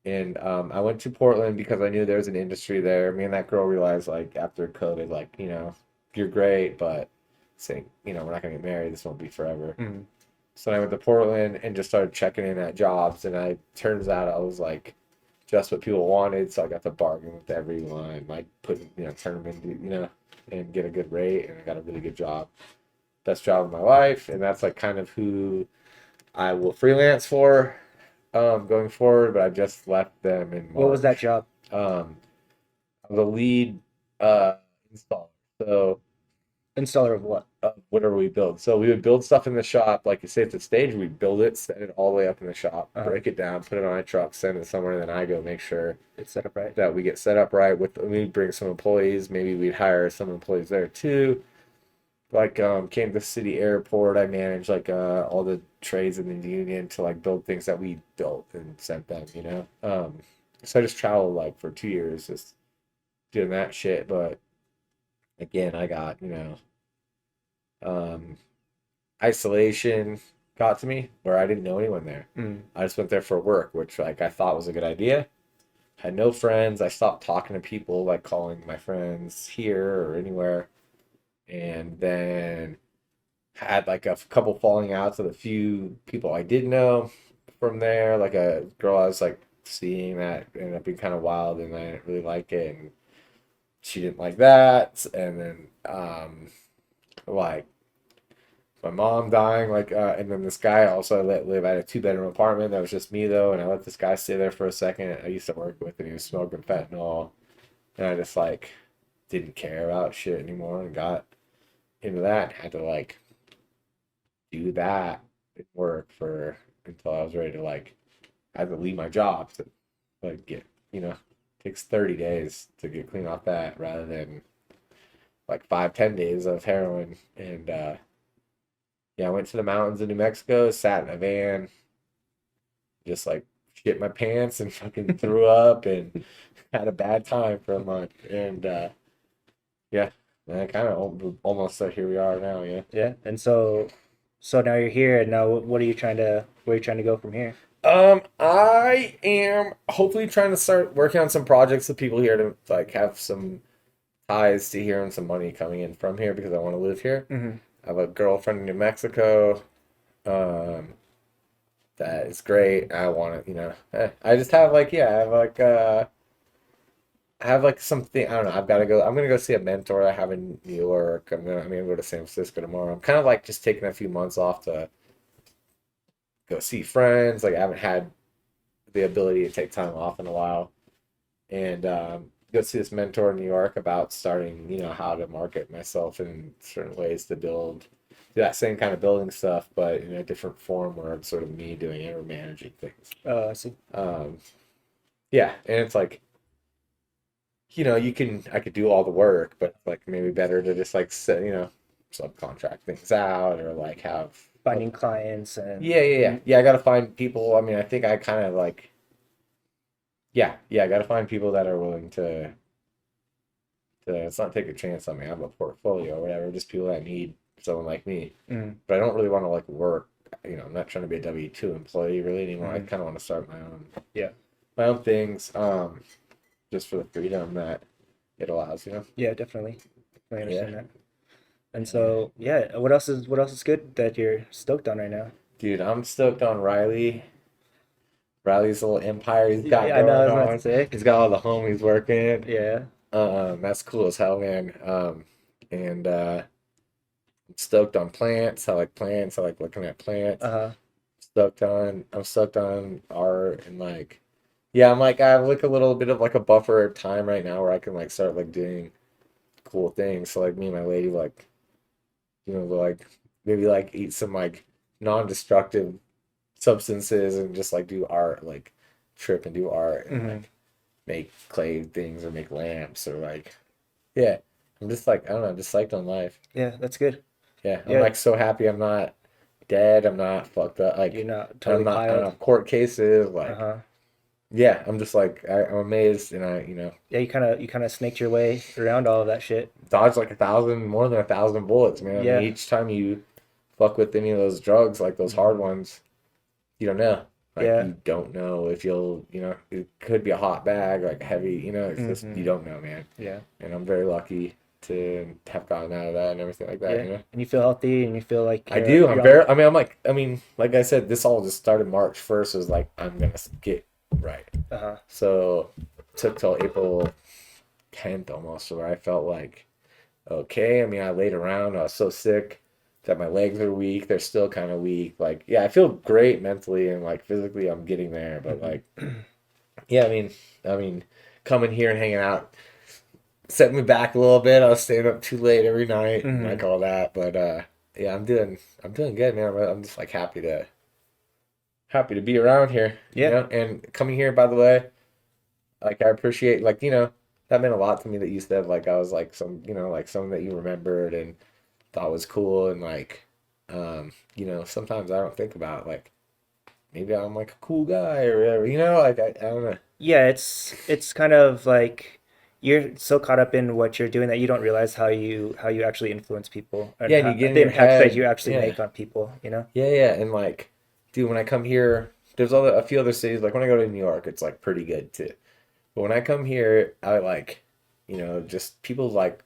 And I went to Portland because I knew there was an industry there. Me and that girl realized like after COVID, like, you're great, but saying, we're not gonna get married, this won't be forever. So I went to Portland and just started checking in at jobs, and turns out I was like just what people wanted, so I got to bargain with everyone, like turn them into, and get a good rate, and I got a really good job. Best job of my life, and that's like kind of who I will freelance for going forward, but I just left them in March. What was that job? I was a lead installer. So Installer of what? Whatever we build. So we would build stuff in the shop, like you say at the stage, we build it, set it all the way up in the shop, break it down, put it on a truck, send it somewhere, and then I go make sure It's set up right. that we get set up right. We'd bring some employees, maybe we'd hire some employees there too. Like came to the city airport, I managed like all the trades in the union to like build things that we built and sent them, so I just traveled like for 2 years just doing that shit. But again, I got isolation got to me where I didn't know anyone there. I just went there for work, which like I thought was a good idea. Had no friends. I stopped talking to people, like calling my friends here or anywhere. And then had like a couple falling outs with a few people I did know from there. Like a girl I was like seeing that ended up being kind of wild, and I didn't really like it, and she didn't like that. And then like my mom dying, like and then this guy also I let live. I had a 2-bedroom apartment that was just me though, and I let this guy stay there for a second. I used to work with, and he was smoking fentanyl, and I just like didn't care about shit anymore and got into that and had to like do that and work for until I was ready to like I had to leave my job to like get takes 30 days to get clean off that rather than like 5-10 days of heroin. And I went to the mountains of New Mexico, sat in a van, just like shit my pants and fucking threw up and had a bad time for a month. And I kind of almost here we are now. Yeah. And so now you're here, and now where are you trying to go from here? I am hopefully trying to start working on some projects with people here to like have some ties to here and some money coming in from here because I want to live here. Mm-hmm. I have a girlfriend in New Mexico. That is great. I want to, I just have like, I have like something. I don't know. I've got to go. I'm gonna go see a mentor I have in New York. I'm gonna go to San Francisco tomorrow. I'm kind of like just taking a few months off to go see friends. Like I haven't had the ability to take time off in a while, and go see this mentor in New York about starting, how to market myself in certain ways to do that same kind of building stuff, but in a different form where it's sort of me doing it or managing things. I see. Yeah, and it's like, I could do all the work, but like maybe better to just like subcontract things out or like have Finding clients and yeah. I gotta find people. I mean, I think I kind of like, I gotta find people that are willing to it's not take a chance on me. I have a portfolio or whatever, just people that need someone like me. Mm. But I don't really want to like work. I'm not trying to be a W-2 employee really anymore. I kind of want to start my own things. Just for the freedom that it allows, Yeah, definitely. I understand that. And so, what else is good that you're stoked on right now? Dude, I'm stoked on Riley. Riley's little empire he's got I know, going isn't that on. sick? He's got all the homies working. Yeah. That's cool as hell, man. And I'm stoked on plants. I like plants. I like looking at plants. Uh-huh. I'm stoked on art and like, yeah, I have like a little bit of like a buffer time right now where I can like start like doing cool things. So like me and my lady like, like maybe like eat some like non-destructive substances and just like do art, like trip and do art and like make clay things or make lamps or like, yeah. I'm just like, I don't know, just psyched on life. Yeah, that's good. Yeah, I'm like so happy I'm not dead. I'm not fucked up. Like You're not totally I piled. don't have court cases. Like, Uh-huh. yeah, I'm just like I'm amazed, and Yeah, you kind of snaked your way around all of that shit. dodged like more than 1,000 bullets, man. Yeah. I mean, each time you fuck with any of those drugs, like those hard ones, you don't know. Like you don't know if you'll, it could be a hot bag, like heavy, it's just you don't know, man. Yeah. And I'm very lucky to have gotten out of that and everything like that, And you feel healthy and you feel like I do. Like I said, this all just started March 1st. It was like, I'm going to get right. Uh-huh. So it took till April 10th almost where I felt like, okay. I mean, I laid around. I was so sick that my legs are weak. They're still kind of weak. Like, yeah, I feel great mentally and like physically I'm getting there. But like, yeah, I mean, coming here and hanging out set me back a little bit. I was staying up too late every night, and like all that. But yeah, I'm doing good, man. I'm just like happy to be around here. Yeah. And coming here, by the way, like I appreciate like that meant a lot to me that you said like I was like some like someone that you remembered and thought was cool and like sometimes I don't think about like maybe I'm like a cool guy or whatever. Like I don't know. Yeah, it's kind of like you're so caught up in what you're doing that you don't realize how you actually influence people and Yeah, and you get in the your impact that head. you actually Yeah. make on people, Yeah, and like, dude, when I come here, there's a few other cities. Like when I go to New York, it's like pretty good too. But when I come here, I like, just people like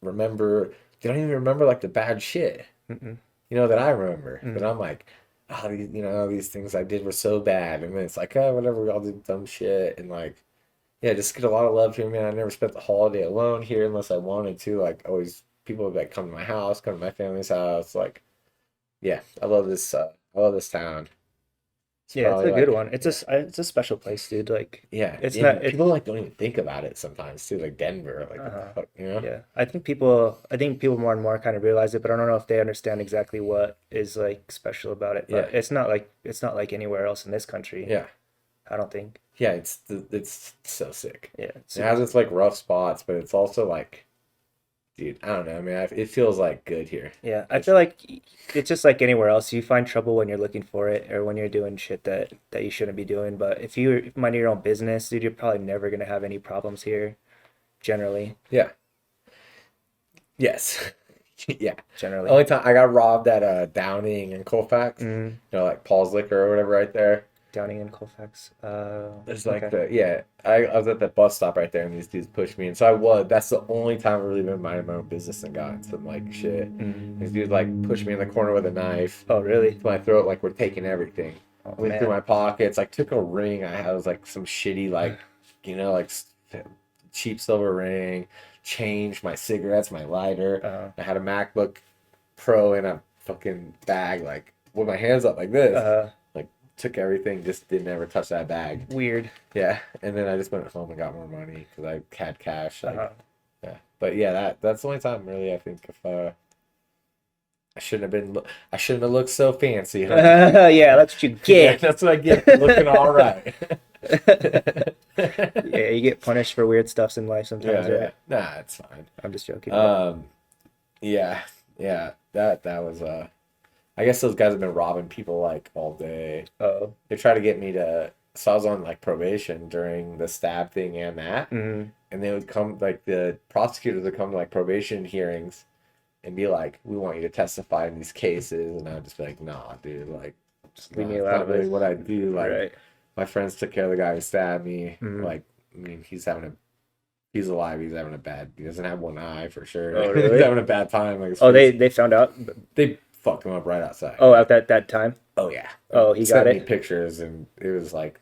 remember. They don't even remember like the bad shit, Mm-mm. that I remember. But I'm like, oh, these things I did were so bad, and then it's like, oh, whatever, we all did dumb shit, and like, yeah, just get a lot of love here, man. I never spent the holiday alone here unless I wanted to. Like, always, people would like come to my house, come to my family's house, like. Yeah, I love this. I love this town. Yeah, it's a probably good like one. It's a special place, dude. Like, it's not- it- people like don't even think about it sometimes too. Like Denver, like what the Uh-huh. fuck, yeah, I think people more and more kind of realize it, but I don't know if they understand exactly what is like special about it. But Yeah. it's not like anywhere else in this country. Yeah, I don't think. yeah. It's so sick. Yeah, It has its like rough spots, but it's also like, dude, I don't know. I mean, it feels like good here. yeah. I feel like it's just like anywhere else. You find trouble when you're looking for it or when you're doing shit that you shouldn't be doing. But if you mind your own business, dude, you're probably never gonna have any problems here. Generally, Yeah. Yes. Yeah. generally. Only time I got robbed at Downing and Colfax. Mm, Like Paul's Liquor or whatever right there. Downing and Colfax. There's like okay. I was at the bus stop right there, and these dudes pushed me, and so that's the only time I've really been minding my own business and gotten some like shit. Mm. These dudes like pushed me in the corner with a knife Oh, really? to my throat, like we're taking everything. Oh, Went through man. my pockets, like took a ring I had, was like some shitty like, like cheap silver ring, changed my cigarettes, my lighter. Uh, I had a MacBook Pro in a fucking bag, like with my hands up like this. Like took everything, just didn't ever touch that bag. weird. Yeah, and then I just went home and got more money because I had cash. Like, Uh, yeah, but yeah, that's the only time really I think if I shouldn't have looked so fancy. Huh? yeah, that's what you Yeah, get. that's what I get for looking all right. Yeah, you get punished for weird stuffs in life sometimes, Yeah, right? yeah. Nah, it's fine. I'm just joking. Yeah, yeah. That was I guess those guys have been robbing people like all day. Oh. They try to get me to. So I was on like probation during the stab thing and that, Mm. and they would come like the prosecutors would come to like probation hearings, and be like, "We want you to testify in these cases," and I'd just be like, "Nah, dude, like, Just leave nah, me it's out not of really it. what I do. Like, Right. my friends took care of the guy who stabbed me. Mhm. Like, I mean, he's alive. He doesn't have one eye for sure. Oh, really? He's having a bad time. Like, his Oh, face- they found out. they fucked him up right outside. Oh, at that time. Oh yeah. Oh, he Sent got me it. pictures, and it was like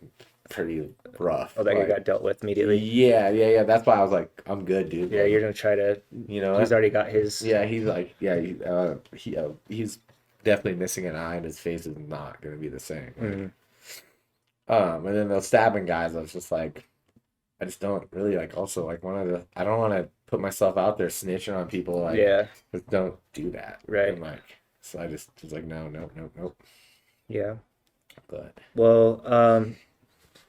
pretty rough. Oh, that guy Like, got dealt with immediately. yeah. That's why I was like, I'm good, dude. Yeah, Like, you're gonna try to. you know, He's already got his. yeah, he's like, yeah, he's definitely missing an eye, and his face is not gonna be the same. Mhm. And then those stabbing guys, I was just like, I just don't really like. Also, like, I don't want to put myself out there snitching on people. Like, Yeah. just don't do that. Right. And like, so I just was like, no. Yeah. But Well,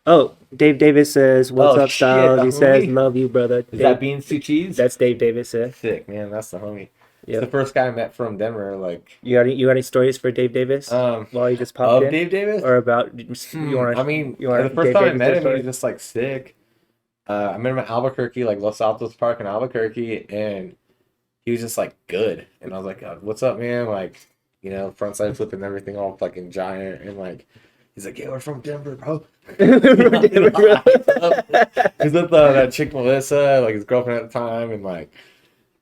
oh, Dave Davis says, "What's Oh, up, shit, Styles?" the He says, homie. "Love you, brother." is that beans to cheese? That's Dave Davis. Sick, man. That's the homie. It's Yep. the first guy I met from Denver. Like, You got any stories for Dave Davis while you just popped of in, Dave Davis. or about you want? I mean, you want the first Dave time I Davis met him, story? he was just like sick. I met him at Albuquerque, like Los Altos Park in Albuquerque, and he was just like good. And I was like, "What's up, man?" Like, front side flipping everything all fucking giant, and like, he's like, "Yeah, we're from Denver, bro." He's with that chick Melissa, like his girlfriend at the time, and like,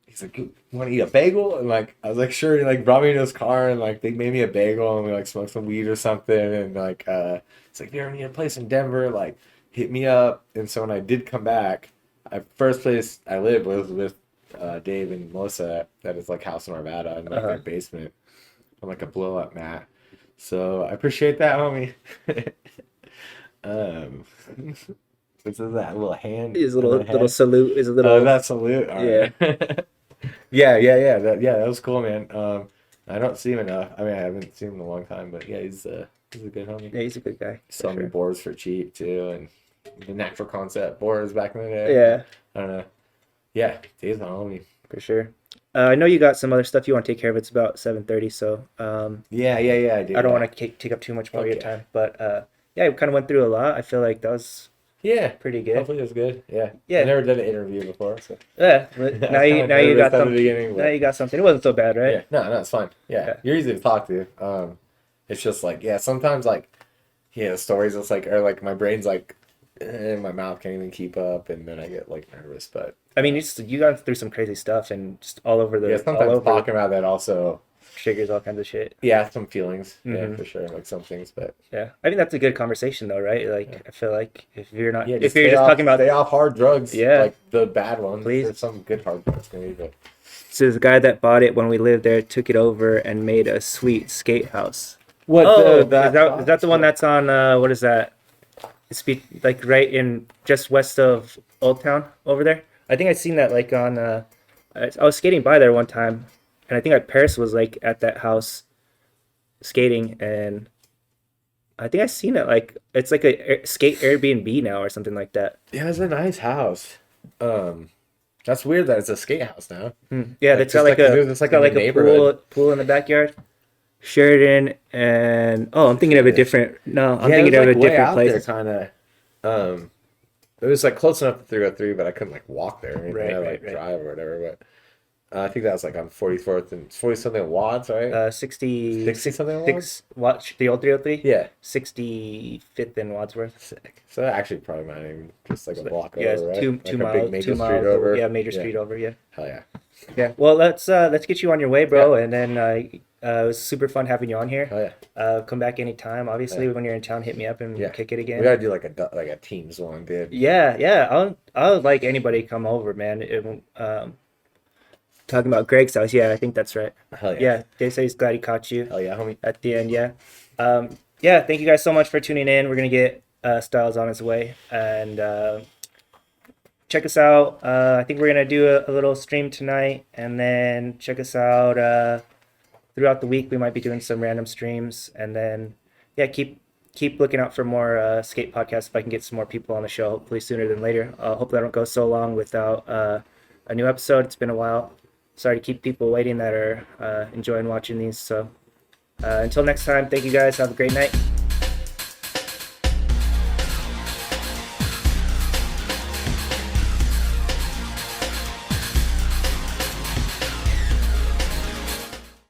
he's like, "You want to eat a bagel?" And like, I was like, "Sure." He like brought me to his car, and like they made me a bagel, and we like smoked some weed or something, and like, it's like, "If you ever need a place in Denver, like, hit me up." And so when I did come back, first place I lived was with Dave and Melissa at his like house in Arvada in like their basement on like a blow up mat. So I appreciate that, homie. This is that little hand. His on the little head. salute is a Oh, little. that salute. All right. Yeah. That was cool, man. I don't see him enough. I mean, I haven't seen him in a long time, but yeah, he's a good homie. Yeah, he's a good guy. Sell for me sure. boards for cheap too, and the natural concept boards back in the day. Yeah, I don't know. Yeah, Dave's my homie. for sure. I know you got some other stuff you want to take care of. It's about 7:30, so Yeah, I do. I don't want to take up too much more of your Okay. time. But yeah, we kind of went through a lot. I feel like that was Yeah, pretty good. hopefully it was good. Yeah, Yeah. I never did an interview before, so Yeah, but now you kinda now you nervous got at the something. beginning, Now but- you got something. It wasn't so bad, right? yeah, no, it's fine. Yeah, Yeah. you're easy to talk to. It's just like sometimes like the stories it's like or like my brain's like my mouth can't even keep up, and then I get like nervous. But I mean, you got through some crazy stuff and just all over yeah, all sometimes over talking about that also. triggers all kinds of shit. Yeah, some feelings. Yeah, Mhm. for sure. Like some things, but Yeah, I think that's a good conversation though, right? Like I feel like if you're not yeah, if you're just talking about stay off hard drugs. Yeah. like the bad ones. Please. There's some good hard drugs maybe, but so the guy that bought it when we lived there took it over and made a sweet skate house. what? Oh, is that the one that's on what is that? It's like right in just west of Old Town over there. I think I'd seen that like on I was skating by there one time, and I think Paris was like at that house skating, and I think I seen it like it's like a skate Airbnb now or something like that. Yeah, it's a nice house. That's weird that it's a skate house now. Yeah, Like, it's got just like like a a- it's like it's got in like the a neighborhood. pool in the backyard. Sheridan and I'm thinking of a different. No, I'm thinking of a different place. Kind of. It was like close enough to 303, but I couldn't like walk there or anything. Right, I right, like right. drive or whatever. I think that was like on 44th and 40 something watts, right? 60 60 something six watch the old 303. Yeah. 65th in Wadsworth. Sick. So actually probably not even just like a block Yeah, over, right? two Like two a miles, big major 2 street miles over. Yeah, major street over. Yeah. Hell yeah. Yeah. Well, let's get you on your way, bro. And then it was super fun having you on here. Hell yeah. Come back anytime. Obviously, when you're in town, hit me up and Yeah. kick it We again. gotta do like a Teams one, dude. Yeah. I'll like anybody to come over, man. Talking about Greg's house. Yeah, I think that's right. Hell yeah. Yeah, they say he's glad he caught you Hell yeah, homie. at the end. Yeah. Yeah. Thank you guys so much for tuning in. We're gonna get Styles on his way and check us out. I think we're gonna do a little stream tonight, and then check us out throughout the week. We might be doing some random streams, and then yeah, keep looking out for more skate podcasts. If I can get some more people on the show, hopefully sooner than later. Hopefully I don't go so long without a new episode. It's been a while. Sorry to keep people waiting that are enjoying watching these. So until next time, thank you guys. Have a great night.